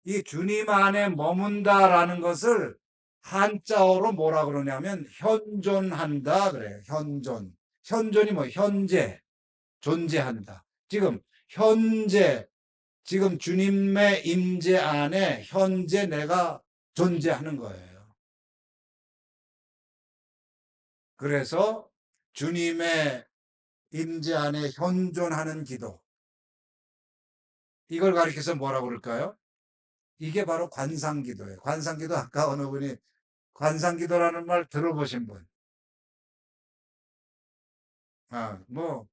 이 주님 안에 머문다라는 것을 한자어로 뭐라 그러냐면 현존한다 그래요. 현존. 현존이 뭐 현재, 존재한다. 지금 현재, 지금 주님의 임재 안에 현재 내가 존재하는 거예요. 그래서 주님의 임재 안에 현존하는 기도, 이걸 가리켜서 뭐라고 그럴까요? 이게 바로 관상기도예요. 관상기도 아까 어느 분이 관상기도라는 말 들어보신 분. 뭐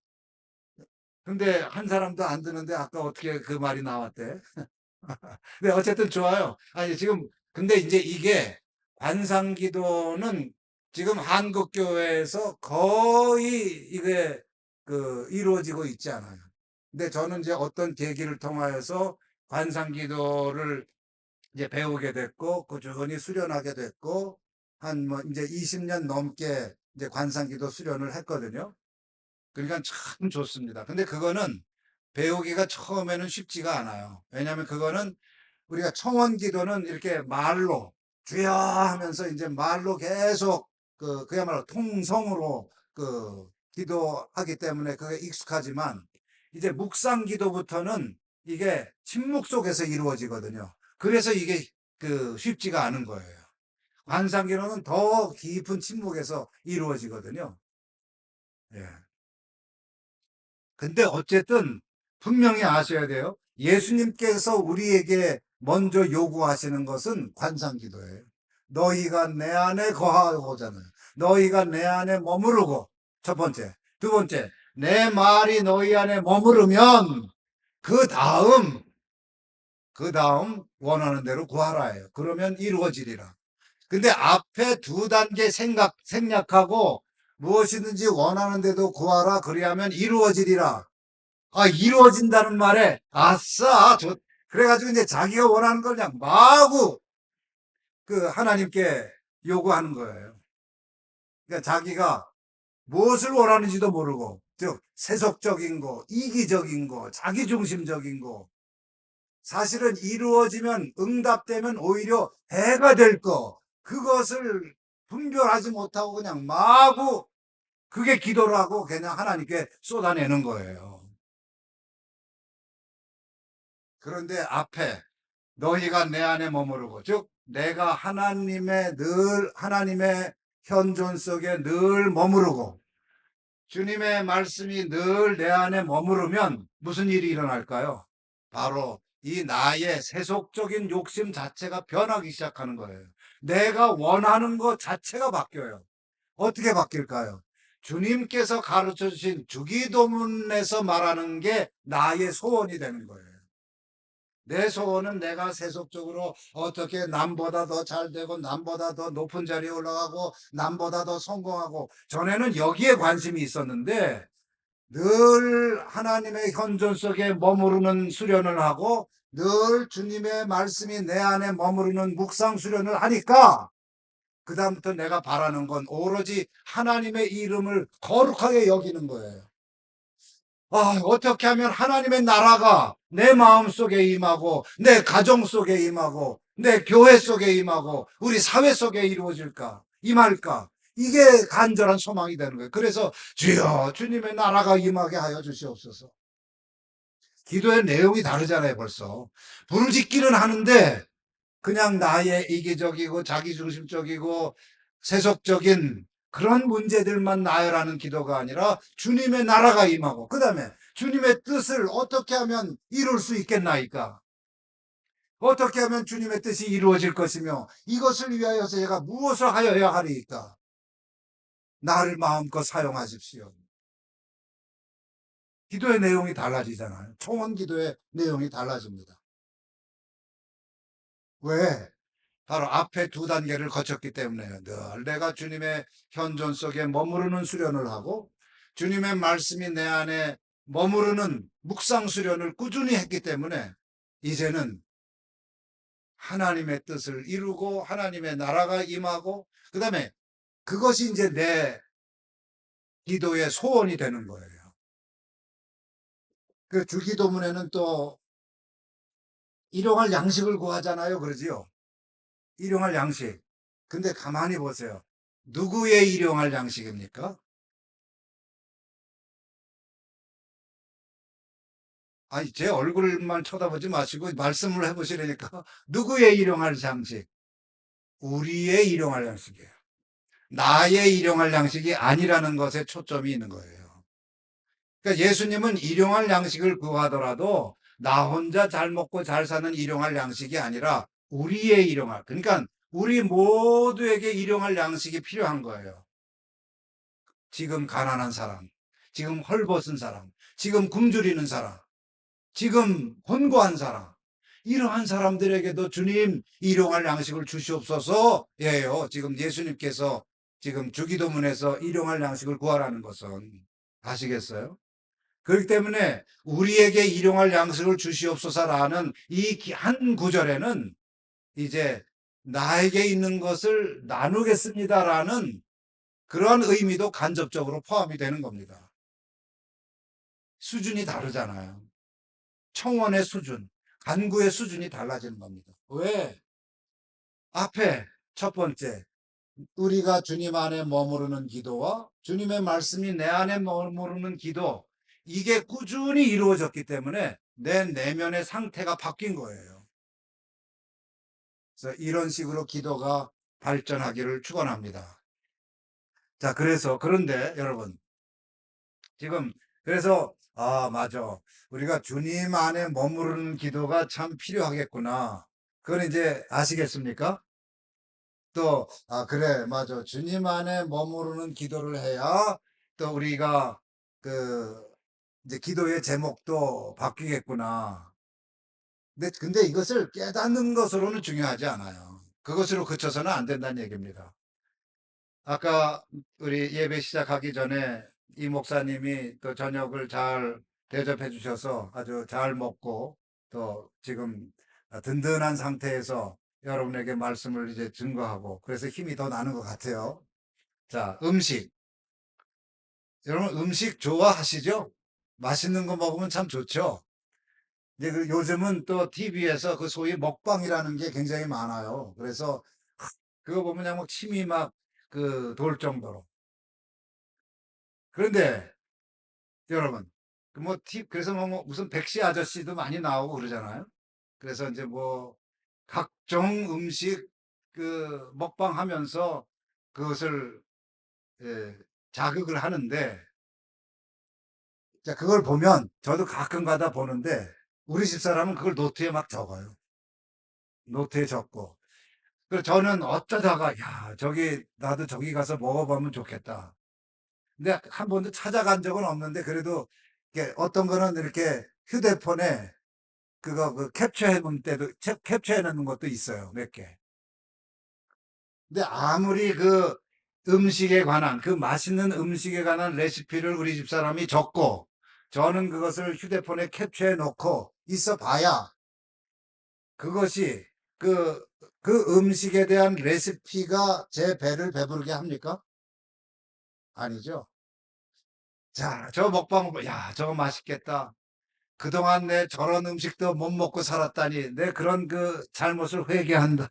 근데 한 사람도 안 드는데 아까 어떻게 그 말이 나왔대? 네, 어쨌든 좋아요. 아니, 지금, 근데 이제 이게 관상기도는 지금 한국교회에서 거의 이게 이루어지고 있지 않아요. 근데 저는 이제 어떤 계기를 통하여서 관상기도를 이제 배우게 됐고, 꾸준히 수련하게 됐고, 한 뭐 이제 20년 넘게 이제 관상기도 수련을 했거든요. 그러니까 참 좋습니다. 근데 그거는 배우기가 처음에는 쉽지가 않아요. 왜냐하면 그거는 우리가 청원 기도는 이렇게 말로 주여 하면서 이제 말로 계속 그야말로 통성으로 기도하기 때문에 그게 익숙하지만 이제 묵상 기도부터는 이게 침묵 속에서 이루어지거든요. 그래서 이게 쉽지가 않은 거예요. 관상 기도는 더 깊은 침묵에서 이루어지거든요. 예. 근데 어쨌든 분명히 아셔야 돼요. 예수님께서 우리에게 먼저 요구하시는 것은 관상기도예요. 너희가 내 안에 거하고잖아요. 너희가 내 안에 머무르고, 첫 번째. 두 번째, 내 말이 너희 안에 머무르면 그 다음 원하는 대로 구하라예요. 그러면 이루어지리라. 근데 앞에 두 단계 생략하고 무엇이든지 원하는 대로 구하라. 그리하면 이루어지리라. 이루어진다는 말에, 아싸! 그래가지고 이제 자기가 원하는 걸 그냥 마구 하나님께 요구하는 거예요. 그러니까 자기가 무엇을 원하는지도 모르고, 즉, 세속적인 거, 이기적인 거, 자기중심적인 거, 사실은 이루어지면, 응답되면 오히려 해가 될 거, 그것을 분별하지 못하고 그냥 마구 그게 기도를 하고 그냥 하나님께 쏟아내는 거예요. 그런데 앞에 너희가 내 안에 머무르고, 즉 내가 하나님의 현존 속에 늘 머무르고 주님의 말씀이 늘 내 안에 머무르면 무슨 일이 일어날까요? 바로 이 나의 세속적인 욕심 자체가 변하기 시작하는 거예요. 내가 원하는 것 자체가 바뀌어요. 어떻게 바뀔까요? 주님께서 가르쳐 주신 주기도문에서 말하는 게 나의 소원이 되는 거예요. 내 소원은 내가 세속적으로 어떻게 남보다 더 잘 되고 남보다 더 높은 자리에 올라가고 남보다 더 성공하고, 전에는 여기에 관심이 있었는데 늘 하나님의 현존 속에 머무르는 수련을 하고 늘 주님의 말씀이 내 안에 머무르는 묵상 수련을 하니까 그다음부터 내가 바라는 건 오로지 하나님의 이름을 거룩하게 여기는 거예요. 어떻게 하면 하나님의 나라가 내 마음 속에 임하고, 내 가정 속에 임하고, 내 교회 속에 임하고, 우리 사회 속에 이루어질까, 임할까? 이게 간절한 소망이 되는 거예요. 그래서 주여 주님의 나라가 임하게 하여 주시옵소서. 기도의 내용이 다르잖아요, 벌써. 부르짖기는 하는데 그냥 나의 이기적이고 자기중심적이고 세속적인 그런 문제들만 나열하는 기도가 아니라 주님의 나라가 임하고, 그 다음에 주님의 뜻을 어떻게 하면 이룰 수 있겠나이까? 어떻게 하면 주님의 뜻이 이루어질 것이며 이것을 위하여 제가 무엇을 하여야 하리까? 나를 마음껏 사용하십시오. 기도의 내용이 달라지잖아요. 총원 기도의 내용이 달라집니다. 왜? 바로 앞에 두 단계를 거쳤기 때문에요. 늘 내가 주님의 현존 속에 머무르는 수련을 하고 주님의 말씀이 내 안에 머무르는 묵상 수련을 꾸준히 했기 때문에 이제는 하나님의 뜻을 이루고 하나님의 나라가 임하고, 그 다음에 그것이 이제 내 기도의 소원이 되는 거예요. 그 주기도문에는 또 일용할 양식을 구하잖아요. 그러지요. 일용할 양식. 근데 가만히 보세요. 누구의 일용할 양식입니까? 아니, 제 얼굴만 쳐다보지 마시고 말씀을 해보시려니까. 누구의 일용할 양식? 우리의 일용할 양식이에요. 나의 일용할 양식이 아니라는 것에 초점이 있는 거예요. 그러니까 예수님은 일용할 양식을 구하더라도 나 혼자 잘 먹고 잘 사는 일용할 양식이 아니라 우리의 일용할, 그러니까 우리 모두에게 일용할 양식이 필요한 거예요. 지금 가난한 사람, 지금 헐벗은 사람, 지금 굶주리는 사람, 지금 곤고한 사람, 이러한 사람들에게도 주님 일용할 양식을 주시옵소서. 예요. 지금 예수님께서 지금 주기도문에서 일용할 양식을 구하라는 것은, 아시겠어요? 그렇기 때문에 우리에게 일용할 양식을 주시옵소서라는 이 한 구절에는 이제 나에게 있는 것을 나누겠습니다라는 그런 의미도 간접적으로 포함이 되는 겁니다. 수준이 다르잖아요. 청원의 수준, 간구의 수준이 달라지는 겁니다. 왜? 앞에 첫 번째, 우리가 주님 안에 머무르는 기도와 주님의 말씀이 내 안에 머무르는 기도, 이게 꾸준히 이루어졌기 때문에 내 내면의 상태가 바뀐 거예요. 그래서 이런 식으로 기도가 발전하기를 축원합니다. 자, 그런데 여러분, 지금 그래서 맞아. 우리가 주님 안에 머무르는 기도가 참 필요하겠구나. 그건 이제 아시겠습니까? 또 그래, 맞아. 주님 안에 머무르는 기도를 해야 또 우리가 그 이제 기도의 제목도 바뀌겠구나. 근데 이것을 깨닫는 것으로는 중요하지 않아요. 그것으로 그쳐서는 안 된다는 얘기입니다. 아까 우리 예배 시작하기 전에 이 목사님이 또 저녁을 잘 대접해 주셔서 아주 잘 먹고 또 지금 든든한 상태에서 여러분에게 말씀을 이제 증거하고 그래서 힘이 더 나는 것 같아요. 자, 음식. 여러분 음식 좋아하시죠? 맛있는 거 먹으면 참 좋죠. 이제 요즘은 또 TV에서 그 소위 먹방이라는 게 굉장히 많아요. 그래서 그거 보면 그냥 뭐 침이 막 돌 정도로. 그런데 여러분, 그래서 뭐 무슨 백시 아저씨도 많이 나오고 그러잖아요. 그래서 이제 뭐 각종 음식 먹방 하면서 그것을 예, 자극을 하는데, 자, 그걸 보면 저도 가끔 가다 보는데 우리 집사람은 그걸 노트에 막 적어요. 노트에 적고. 그래서 저는 어쩌다가 야, 나도 저기 가서 먹어보면 좋겠다. 근데 한 번도 찾아간 적은 없는데 그래도 어떤 거는 이렇게 휴대폰에 캡처해 놓은 캡처해 놓는 것도 있어요. 몇 개. 근데 아무리 맛있는 음식에 관한 레시피를 우리 집사람이 적고, 저는 그것을 휴대폰에 캡처해 놓고 있어 봐야 그것이 그 음식에 대한 레시피가 제 배를 배부르게 합니까? 아니죠. 자, 저 먹방, 야, 저거 맛있겠다. 그동안 내 저런 음식도 못 먹고 살았다니, 내 그런 잘못을 회개한다.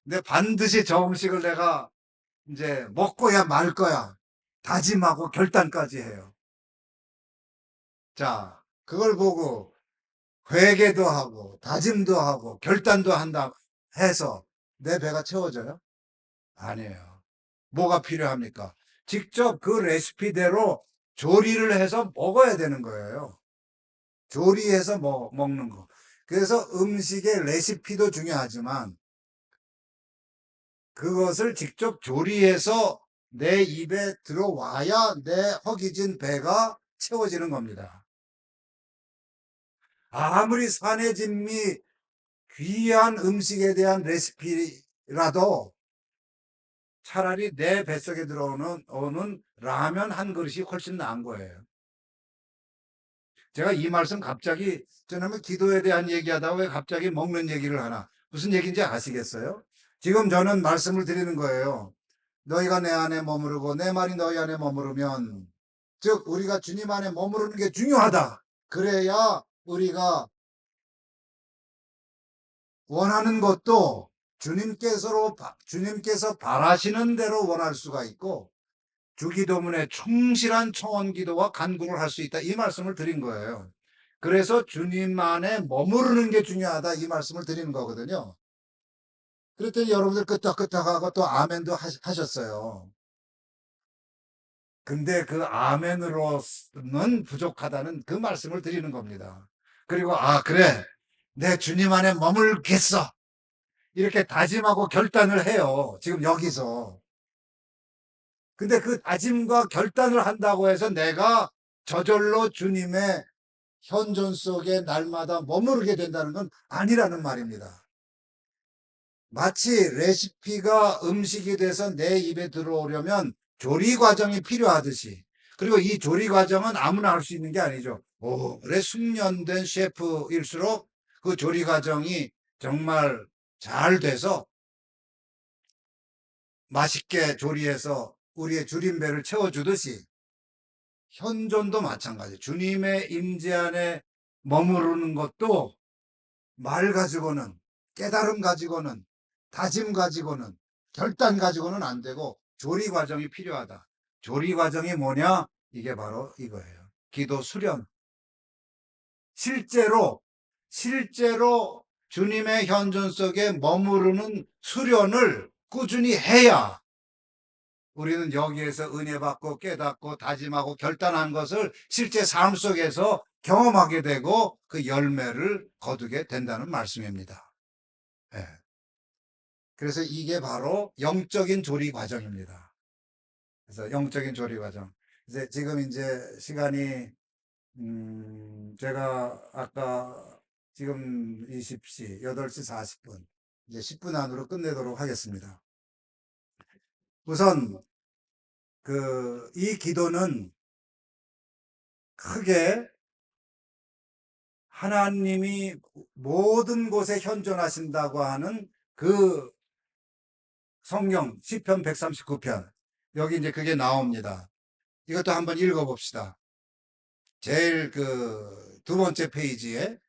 근데 반드시 저 음식을 내가 이제 먹고야 말 거야. 다짐하고 결단까지 해요. 자, 그걸 보고 회개도 하고 다짐도 하고 결단도 한다 해서 내 배가 채워져요? 아니에요. 뭐가 필요합니까? 직접 그 레시피대로 조리를 해서 먹어야 되는 거예요. 조리해서 먹는 거. 그래서 음식의 레시피도 중요하지만 그것을 직접 조리해서 내 입에 들어와야 내 허기진 배가 채워지는 겁니다. 아무리 산의 진미 귀한 음식에 대한 레시피라도 차라리 내 뱃속에 들어오는 라면 한 그릇이 훨씬 나은 거예요. 제가 이 말씀 갑자기, 저는 기도에 대한 얘기하다가 왜 갑자기 먹는 얘기를 하나. 무슨 얘기인지 아시겠어요? 지금 저는 말씀을 드리는 거예요. 너희가 내 안에 머무르고 내 말이 너희 안에 머무르면, 즉 우리가 주님 안에 머무르는 게 중요하다. 그래야 우리가 원하는 것도 주님께서 바라시는 대로 원할 수가 있고, 주기도문에 충실한 청원 기도와 간구를 할 수 있다. 이 말씀을 드린 거예요. 그래서 주님 안에 머무르는 게 중요하다. 이 말씀을 드리는 거거든요. 그랬더니 여러분들 끄떡끄떡하고 또 아멘도 하셨어요. 근데 그 아멘으로는 부족하다는 그 말씀을 드리는 겁니다. 그리고 그래, 내 주님 안에 머물겠어, 이렇게 다짐하고 결단을 해요, 지금 여기서. 근데 그 다짐과 결단을 한다고 해서 내가 저절로 주님의 현존 속에 날마다 머무르게 된다는 건 아니라는 말입니다. 마치 레시피가 음식이 돼서 내 입에 들어오려면 조리 과정이 필요하듯이, 그리고 이 조리 과정은 아무나 할 수 있는 게 아니죠. 오래 숙련된 셰프일수록 그 조리 과정이 정말 잘 돼서 맛있게 조리해서 우리의 줄임배를 채워주듯이, 현존도 마찬가지. 주님의 임재 안에 머무르는 것도 말 가지고는, 깨달음 가지고는, 다짐 가지고는, 결단 가지고는 안 되고 조리 과정이 필요하다. 조리 과정이 뭐냐? 이게 바로 이거예요. 기도 수련. 실제로 주님의 현존 속에 머무르는 수련을 꾸준히 해야 우리는 여기에서 은혜 받고 깨닫고 다짐하고 결단한 것을 실제 삶 속에서 경험하게 되고 그 열매를 거두게 된다는 말씀입니다. 예. 그래서 이게 바로 영적인 조리 과정입니다. 그래서 영적인 조리 과정. 이제 지금 이제 시간이, 제가 아까 지금 20시, 8시 40분, 이제 10분 안으로 끝내도록 하겠습니다. 우선 이 기도는 크게 하나님이 모든 곳에 현존하신다고 하는 그 성경 시편 139편, 여기 이제 그게 나옵니다. 이것도 한번 읽어봅시다. 제일 두 번째 페이지에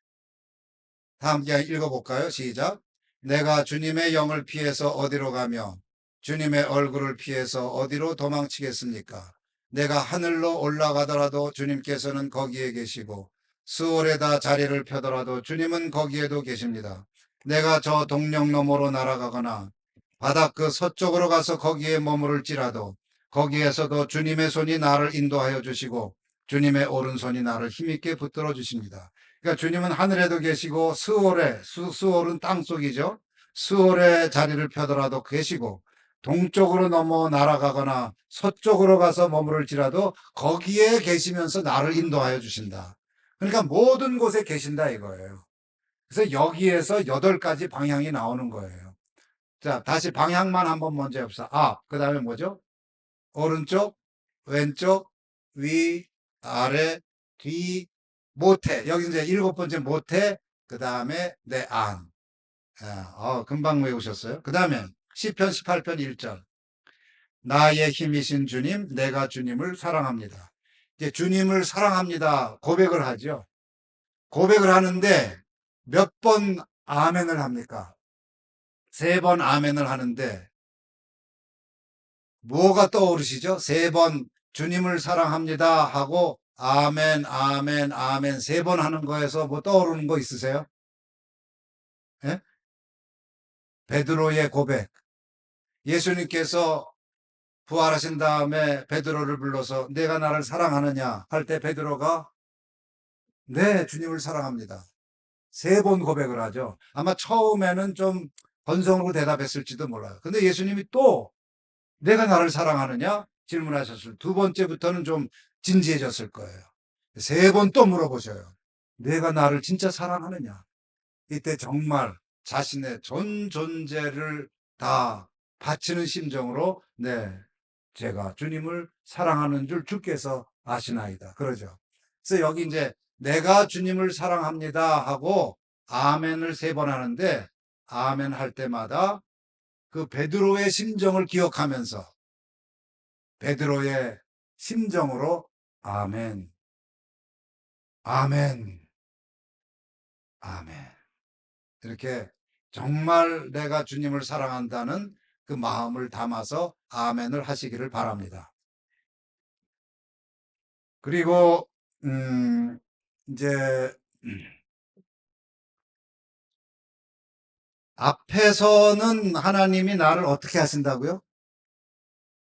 다 함께 읽어볼까요? 시작. 내가 주님의 영을 피해서 어디로 가며 주님의 얼굴을 피해서 어디로 도망치겠습니까? 내가 하늘로 올라가더라도 주님께서는 거기에 계시고 수월에다 자리를 펴더라도 주님은 거기에도 계십니다. 내가 저 동력 너머로 날아가거나 바닷 그 서쪽으로 가서 거기에 머무를지라도 거기에서도 주님의 손이 나를 인도하여 주시고 주님의 오른손이 나를 힘있게 붙들어 주십니다. 그러니까 주님은 하늘에도 계시고 수월은 땅속이죠. 수월에 자리를 펴더라도 계시고 동쪽으로 넘어 날아가거나 서쪽으로 가서 머무를지라도 거기에 계시면서 나를 인도하여 주신다. 그러니까 모든 곳에 계신다 이거예요. 그래서 여기에서 8가지 방향이 나오는 거예요. 자, 다시 방향만 한번 먼저 해봅시다. 그 다음에 뭐죠? 오른쪽, 왼쪽, 위, 아래, 뒤, 모태. 여기 이제 7번째 모태, 그 다음에 내 안. 금방 외우셨어요. 그 다음에 시편 18편 1절. 나의 힘이신 주님, 내가 주님을 사랑합니다. 이제 주님을 사랑합니다. 고백을 하죠. 고백을 하는데 몇 번 아멘을 합니까? 3번 아멘을 하는데 뭐가 떠오르시죠? 3번 주님을 사랑합니다 하고 아멘, 아멘, 아멘 3번 하는 거에서 뭐 떠오르는 거 있으세요? 예? 베드로의 고백. 예수님께서 부활하신 다음에 베드로를 불러서 내가 나를 사랑하느냐 할 때 베드로가 네, 주님을 사랑합니다. 3번 고백을 하죠. 아마 처음에는 좀 건성으로 대답했을지도 몰라요. 근데 예수님이 또 내가 나를 사랑하느냐 질문하셨을 2번째부터는 좀 진지해졌을 거예요. 3번 또 물어보셔요. 내가 나를 진짜 사랑하느냐. 이때 정말 자신의 전 존재를 다 바치는 심정으로 네, 제가 주님을 사랑하는 줄 주께서 아시나이다. 그러죠. 그래서 여기 이제 내가 주님을 사랑합니다 하고 아멘을 3번 하는데 아멘 할 때마다 그 베드로의 심정을 기억하면서 베드로의 심정으로 아멘, 아멘, 아멘. 이렇게 정말 내가 주님을 사랑한다는 그 마음을 담아서 아멘을 하시기를 바랍니다. 그리고 이제 앞에서는 하나님이 나를 어떻게 하신다고요?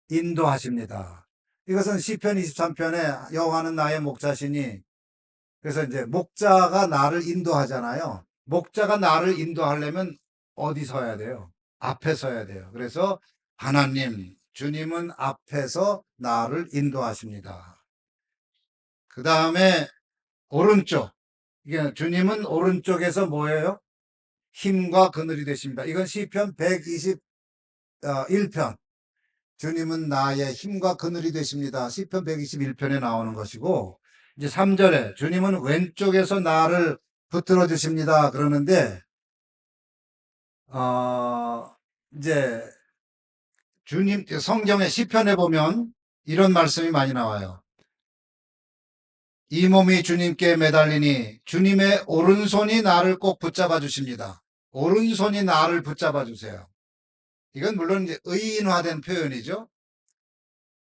인도하십니다. 이것은 시편 23편에 여호와는 나의 목자시니, 그래서 이제 목자가 나를 인도하잖아요. 목자가 나를 인도하려면 어디 서야 돼요? 앞에 서야 돼요. 그래서 하나님, 주님은 앞에서 나를 인도하십니다. 그 다음에 오른쪽. 이게 주님은 오른쪽에서 뭐예요? 힘과 그늘이 되십니다. 이건 시편 121편. 주님은 나의 힘과 그늘이 되십니다. 시편 121편에 나오는 것이고, 이제 3절에 주님은 왼쪽에서 나를 붙들어 주십니다. 그러는데, 어, 이제 주님, 성경의 시편에 보면 이런 말씀이 많이 나와요. 이 몸이 주님께 매달리니 주님의 오른손이 나를 꼭 붙잡아 주십니다. 오른손이 나를 붙잡아 주세요. 이건 물론 이제 의인화된 표현이죠.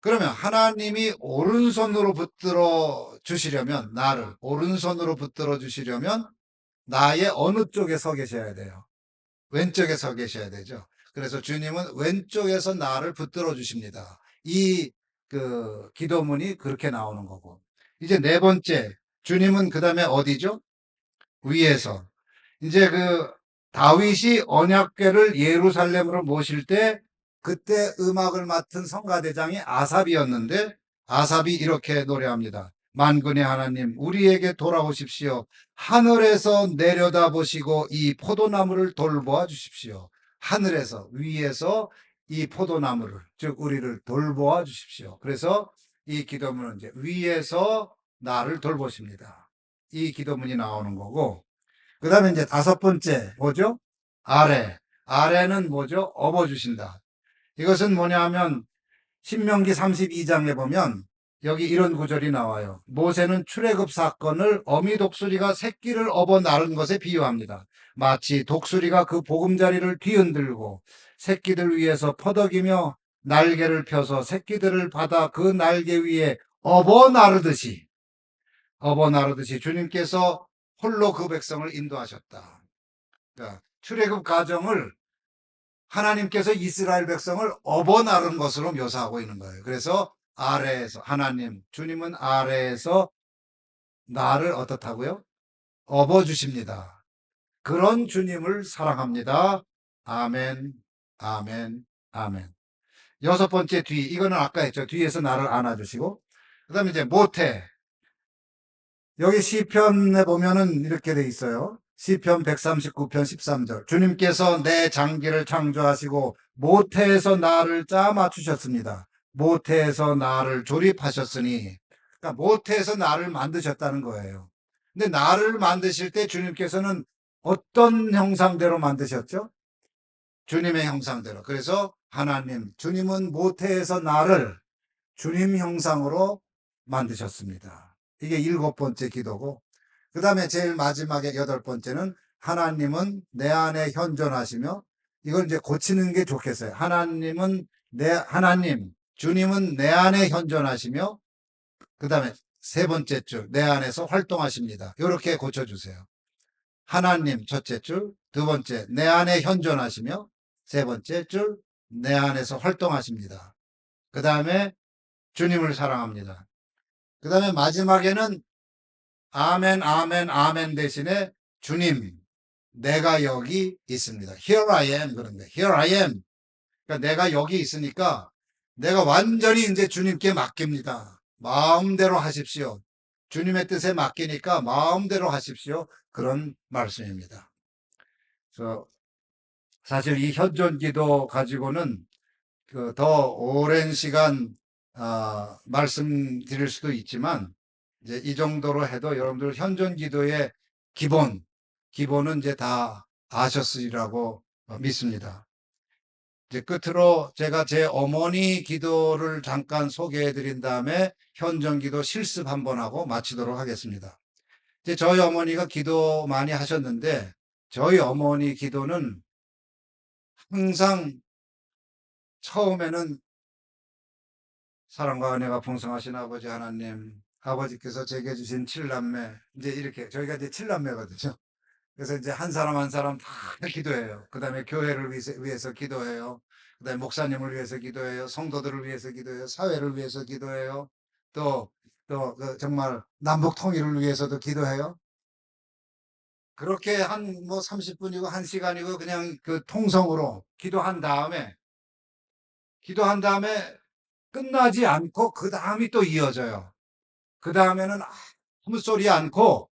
그러면 하나님이 오른손으로 붙들어 주시려면, 나를 오른손으로 붙들어 주시려면 나의 어느 쪽에 서 계셔야 돼요? 왼쪽에 서 계셔야 되죠. 그래서 주님은 왼쪽에서 나를 붙들어 주십니다. 이 기도문이 그렇게 나오는 거고. 이제 네 번째, 주님은 그 다음에 어디죠? 위에서. 이제 다윗이 언약궤를 예루살렘으로 모실 때, 그때 음악을 맡은 성가대장이 아삽이었는데, 아삽이 이렇게 노래합니다. 만군의 하나님, 우리에게 돌아오십시오. 하늘에서 내려다 보시고 이 포도나무를 돌보아 주십시오. 하늘에서, 위에서 이 포도나무를, 즉 우리를 돌보아 주십시오. 그래서 이 기도문은 이제 위에서 나를 돌보십니다. 이 기도문이 나오는 거고, 그 다음에 이제 다섯 번째, 뭐죠? 아래. 아래는 뭐죠? 업어주신다. 이것은 뭐냐 하면, 신명기 32장에 보면, 여기 이런 구절이 나와요. 모세는 출애굽 사건을 어미 독수리가 새끼를 업어 나른 것에 비유합니다. 마치 독수리가 그 보금자리를 뒤흔들고 새끼들 위에서 퍼덕이며 날개를 펴서 새끼들을 받아 그 날개 위에 업어 나르듯이 주님께서 홀로 그 백성을 인도하셨다. 그러니까 출애굽 과정을 하나님께서 이스라엘 백성을 업어 나른 것으로 묘사하고 있는 거예요. 그래서 아래에서, 하나님, 주님은 아래에서 나를 어떻다고요? 업어 주십니다. 그런 주님을 사랑합니다. 아멘, 아멘, 아멘. 여섯 번째 뒤, 이거는 아까 했죠. 뒤에서 나를 안아주시고. 그 다음에 이제 모태. 여기 시편에 보면은 이렇게 돼 있어요. 시편 139편 13절. 주님께서 내 장기를 창조하시고 모태에서 나를 짜 맞추셨습니다. 모태에서 나를 조립하셨으니. 그러니까 모태에서 나를 만드셨다는 거예요. 근데 나를 만드실 때 주님께서는 어떤 형상대로 만드셨죠? 주님의 형상대로. 그래서 하나님, 주님은 모태에서 나를 주님 형상으로 만드셨습니다. 이게 일곱 번째 기도고, 그 다음에 제일 마지막에 여덟 번째는 하나님은 내 안에 현존하시며, 이걸 이제 고치는 게 좋겠어요. 하나님, 주님은 내 안에 현존하시며, 그 다음에 세 번째 줄, 내 안에서 활동하십니다. 이렇게 고쳐주세요. 하나님, 첫째 줄, 두 번째, 내 안에 현존하시며, 세 번째 줄, 내 안에서 활동하십니다. 그 다음에 주님을 사랑합니다. 그 다음에 마지막에는 아멘, 아멘, 아멘 대신에 주님, 내가 여기 있습니다. Here I am. 그런데 Here I am. 그러니까 내가 여기 있으니까 내가 완전히 이제 주님께 맡깁니다. 마음대로 하십시오. 주님의 뜻에 맡기니까 마음대로 하십시오. 그런 말씀입니다. 그래서 사실 이 현존기도 가지고는 더 오랜 시간 말씀드릴 수도 있지만, 이제 이 정도로 해도 여러분들 현존 기도의 기본은 이제 다 아셨으리라고 믿습니다. 이제 끝으로 제가 제 어머니 기도를 잠깐 소개해 드린 다음에 현존 기도 실습 한번 하고 마치도록 하겠습니다. 이제 저희 어머니가 기도 많이 하셨는데, 저희 어머니 기도는 항상 처음에는 사랑과 은혜가 풍성하신 아버지 하나님, 아버지께서 제게 주신 칠남매, 이제 이렇게, 저희가 이제 칠남매거든요. 그래서 이제 한 사람 한 사람 다 기도해요. 그 다음에 교회를 위해서 기도해요. 그다음에 목사님을 위해서 기도해요. 성도들을 위해서 기도해요. 사회를 위해서 기도해요. 또, 그 정말 남북 통일을 위해서도 기도해요. 그렇게 한 뭐 30분이고 1시간이고 그냥 그 통성으로 기도한 다음에 끝나지 않고 그 다음이 또 이어져요. 그 다음에는 아무 소리 않고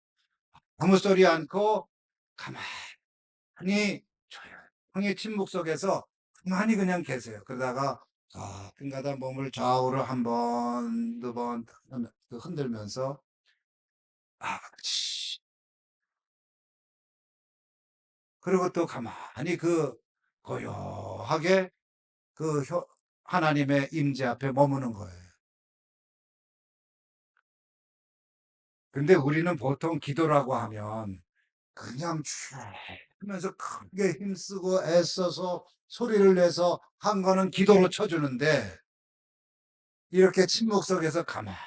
가만히 조용히 침묵 속에서 가만히 그냥 계세요. 그러다가 가끔가다 몸을 좌우로 한 번, 두 번 흔들면서 치. 그리고 또 가만히 그 고요하게 그 하나님의 임재 앞에 머무는 거예요. 근데 우리는 보통 기도라고 하면 그냥 쭉 하면서 크게 힘쓰고 애써서 소리를 내서 한 거는 기도로 쳐주는데 이렇게 침묵 속에서 가만히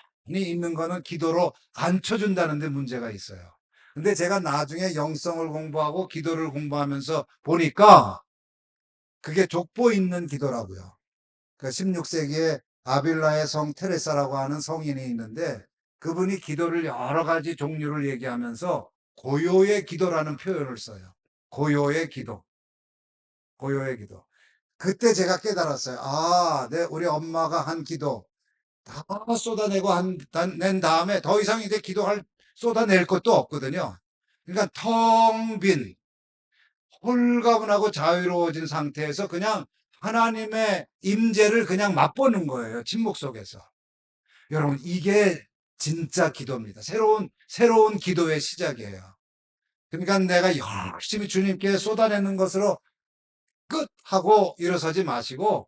있는 거는 기도로 안 쳐준다는 데 문제가 있어요. 근데 제가 나중에 영성을 공부하고 기도를 공부하면서 보니까 그게 족보 있는 기도라고요. 그 16세기에 아빌라의 성 테레사라고 하는 성인이 있는데 그분이 기도를 여러 가지 종류를 얘기하면서 고요의 기도라는 표현을 써요. 고요의 기도. 고요의 기도. 그때 제가 깨달았어요. 우리 엄마가 한 기도 다 쏟아내고 낸 다음에 더 이상 이제 쏟아낼 것도 없거든요. 그러니까 텅 빈, 홀가분하고 자유로워진 상태에서 그냥 하나님의 임재를 그냥 맛보는 거예요. 침묵 속에서. 여러분, 이게 진짜 기도입니다. 새로운 기도의 시작이에요. 그러니까 내가 열심히 주님께 쏟아내는 것으로 끝! 하고 일어서지 마시고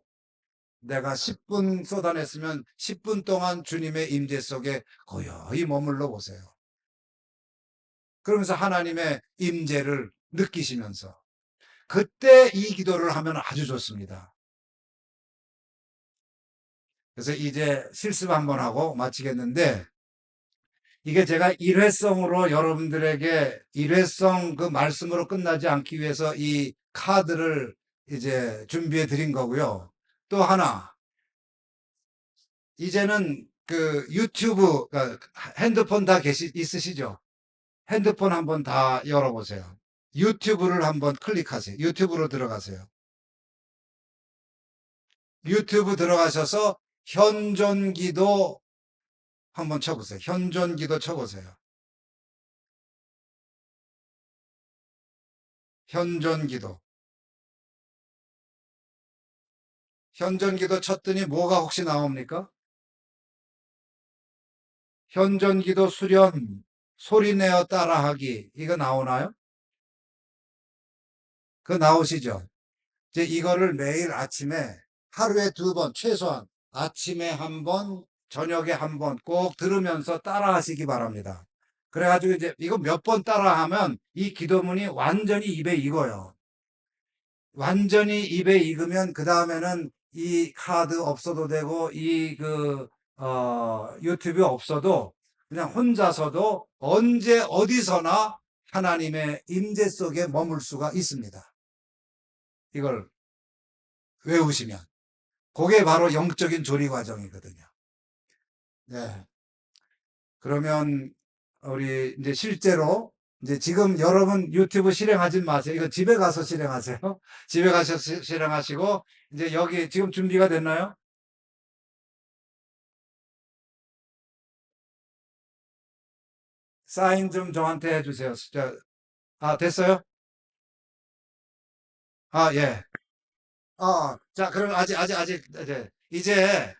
내가 10분 쏟아냈으면 10분 동안 주님의 임재 속에 고요히 머물러 보세요. 그러면서 하나님의 임재를 느끼시면서 그때 이 기도를 하면 아주 좋습니다. 그래서 이제 실습 한번 하고 마치겠는데 이게 제가 일회성으로 여러분들에게 일회성 그 말씀으로 끝나지 않기 위해서 이 카드를 이제 준비해 드린 거고요. 또 하나 이제는 그 유튜브 핸드폰 다 있으시죠? 핸드폰 한번 다 열어보세요. 유튜브를 한번 클릭하세요. 유튜브로 들어가세요. 유튜브 들어가셔서 현존기도 한번 쳐보세요. 현존기도 쳐보세요. 현존기도. 현존기도 쳤더니 뭐가 혹시 나옵니까? 현존기도 수련, 소리내어 따라하기. 이거 나오나요? 그거 나오시죠? 이제 이거를 매일 아침에 하루에 2번, 최소한 아침에 1번, 저녁에 1번 꼭 들으면서 따라하시기 바랍니다. 그래가지고 이제 이거 몇 번 따라하면 이 기도문이 완전히 입에 익어요. 완전히 입에 익으면 그 다음에는 이 카드 없어도 되고 유튜브 없어도 그냥 혼자서도 언제 어디서나 하나님의 임재 속에 머물 수가 있습니다. 이걸 외우시면. 그게 바로 영적인 조리 과정이거든요. 네. 그러면 우리 이제 실제로 이제 지금 여러분 유튜브 실행하지 마세요. 이거 집에 가서 실행하세요. 집에 가서 실행하시고 이제 여기 지금 준비가 됐나요? 사인 좀 저한테 해주세요. 됐어요? 예. 자, 그럼 이제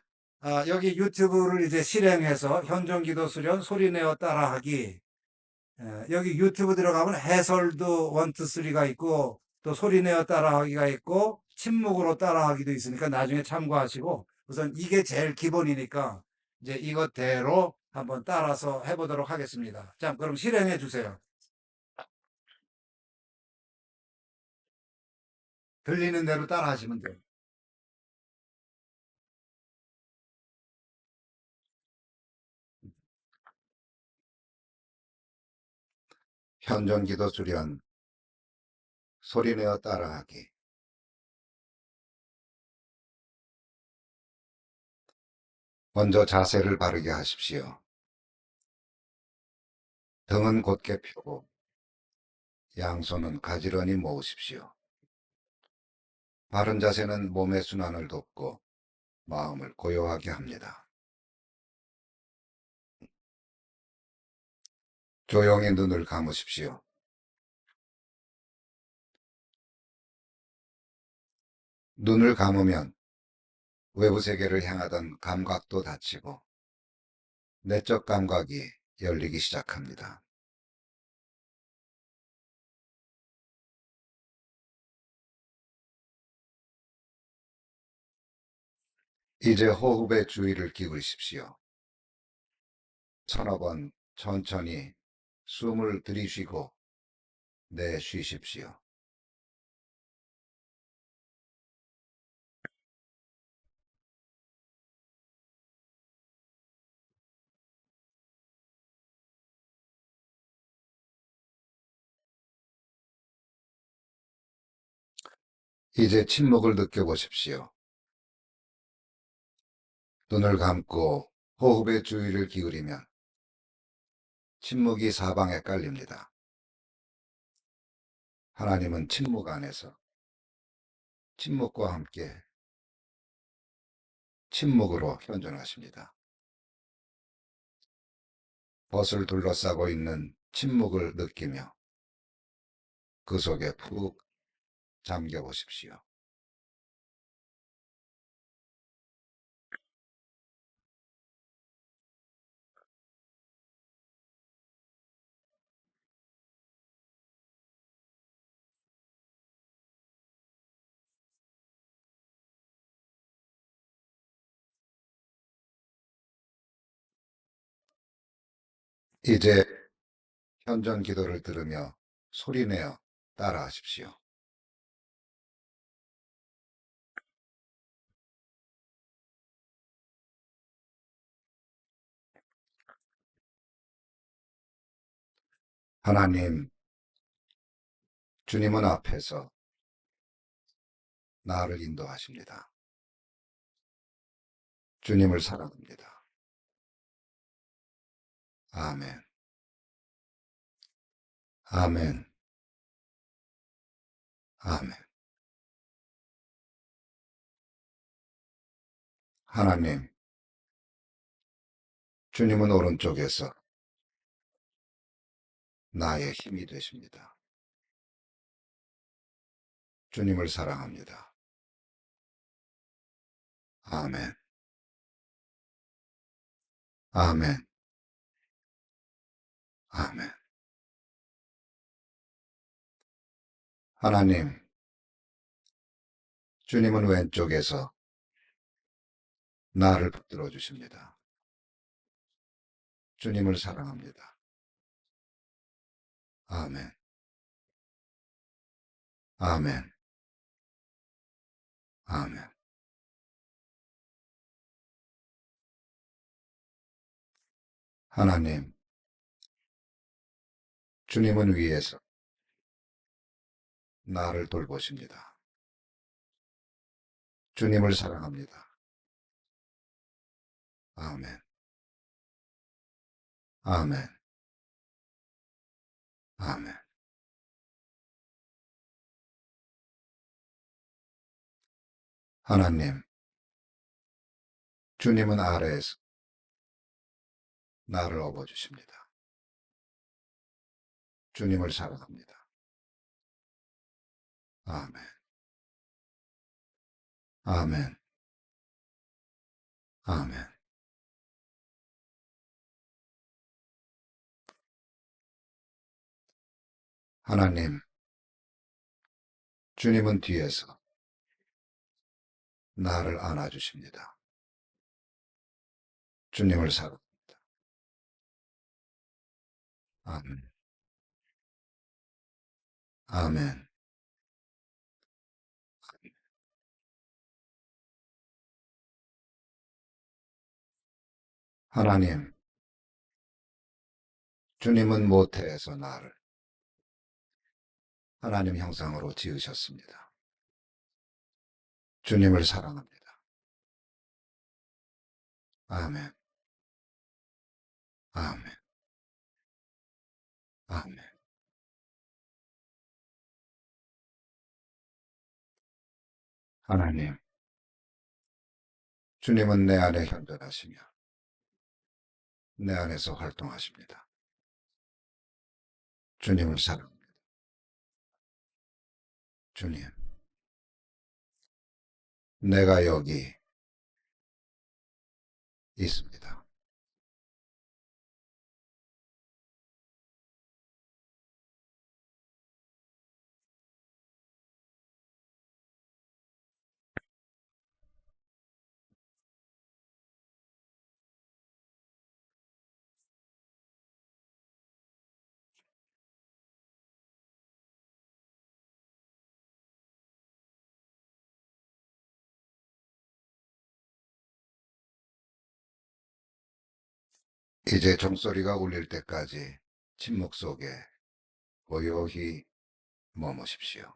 여기 유튜브를 이제 실행해서 현존기도 수련 소리내어 따라하기. 여기 유튜브 들어가면 해설도 1, 2, 3가 있고 또 소리내어 따라하기가 있고 침묵으로 따라하기도 있으니까 나중에 참고하시고 우선 이게 제일 기본이니까 이제 이것대로 한번 따라서 해보도록 하겠습니다. 자, 그럼 실행해 주세요. 들리는 대로 따라 하시면 돼요. 현존기도 수련, 소리내어 따라하기. 먼저 자세를 바르게 하십시오. 등은 곧게 펴고 양손은 가지런히 모으십시오. 바른 자세는 몸의 순환을 돕고 마음을 고요하게 합니다. 조용히 눈을 감으십시오. 눈을 감으면 외부 세계를 향하던 감각도 닫히고 내적 감각이 열리기 시작합니다. 이제 호흡에 주의를 기울이십시오. 서너 번 천천히 숨을 들이쉬고 내쉬십시오. 이제 침묵을 느껴보십시오. 눈을 감고 호흡에 주의를 기울이면 침묵이 사방에 깔립니다. 하나님은 침묵 안에서 침묵과 함께 침묵으로 현존하십니다. 벗을 둘러싸고 있는 침묵을 느끼며 그 속에 푹 잠겨 보십시오. 이제 현존 기도를 들으며 소리내어 따라하십시오. 하나님, 주님은 앞에서 나를 인도하십니다. 주님을 사랑합니다. 아멘. 아멘. 아멘. 하나님, 주님은 오른쪽에서 나의 힘이 되십니다. 주님을 사랑합니다. 아멘. 아멘. 아멘. 하나님, 주님은 왼쪽에서 나를 붙들어 주십니다. 주님을 사랑합니다. 아멘. 아멘. 아멘. 하나님, 주님은 위에서 나를 돌보십니다. 주님을 사랑합니다. 아멘. 아멘. 아멘. 하나님, 주님은 아래에서 나를 업어주십니다. 주님을 사랑합니다. 아멘. 아멘. 아멘. 하나님, 주님은 뒤에서 나를 안아주십니다. 주님을 사랑합니다. 아멘. 아멘. 하나님, 주님은 모태에서 나를 하나님 형상으로 지으셨습니다. 주님을 사랑합니다. 아멘. 아멘. 아멘. 하나님, 주님은 내 안에 현존하시며 내 안에서 활동하십니다. 주님을 사랑합니다. 주님, 내가 여기 있습니다. 이제 종소리가 울릴 때까지 침묵 속에 고요히 머무십시오.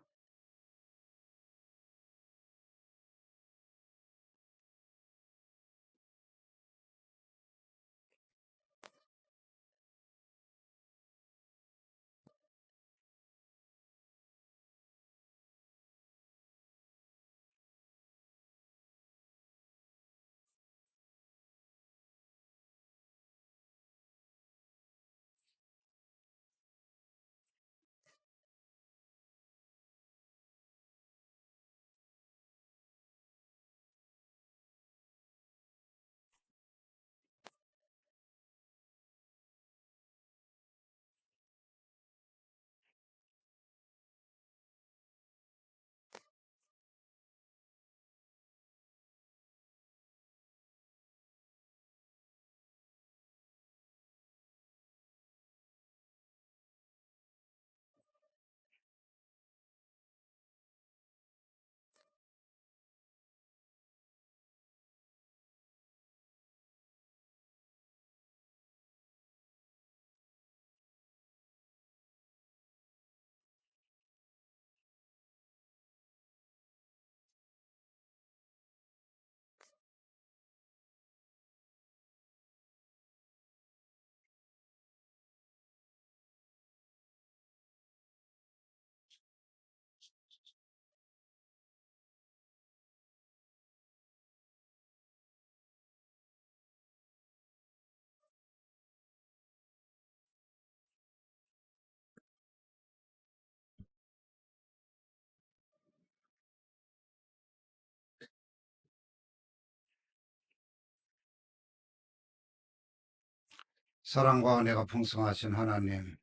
사랑과 은혜가 풍성하신 하나님,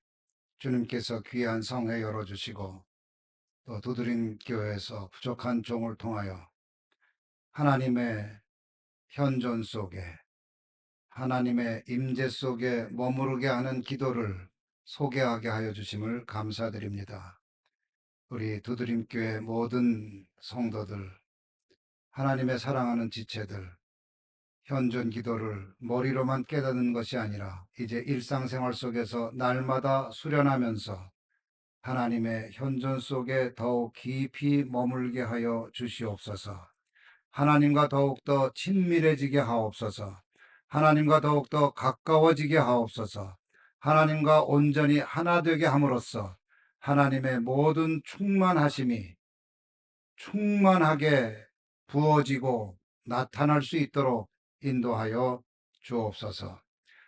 주님께서 귀한 성회 열어주시고 또 두드림 교회에서 부족한 종을 통하여 하나님의 현존 속에 하나님의 임재 속에 머무르게 하는 기도를 소개하게 하여 주심을 감사드립니다. 우리 두드림교회 모든 성도들, 하나님의 사랑하는 지체들, 현존 기도를 머리로만 깨닫는 것이 아니라 이제 일상생활 속에서 날마다 수련하면서 하나님의 현존 속에 더욱 깊이 머물게 하여 주시옵소서. 하나님과 더욱더 친밀해지게 하옵소서. 하나님과 더욱더 가까워지게 하옵소서. 하나님과 온전히 하나 되게 함으로써 하나님의 모든 충만하심이 충만하게 부어지고 나타날 수 있도록 인도하여 주옵소서.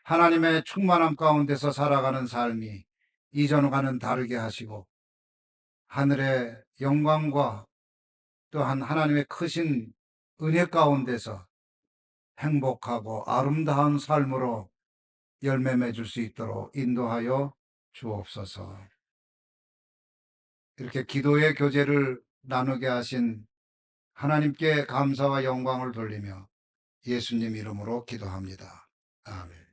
하나님의 충만함 가운데서 살아가는 삶이 이전과는 다르게 하시고 하늘의 영광과 또한 하나님의 크신 은혜 가운데서 행복하고 아름다운 삶으로 열매 맺을 수 있도록 인도하여 주옵소서. 이렇게 기도의 교제를 나누게 하신 하나님께 감사와 영광을 돌리며 예수님 이름으로 기도합니다. 아멘.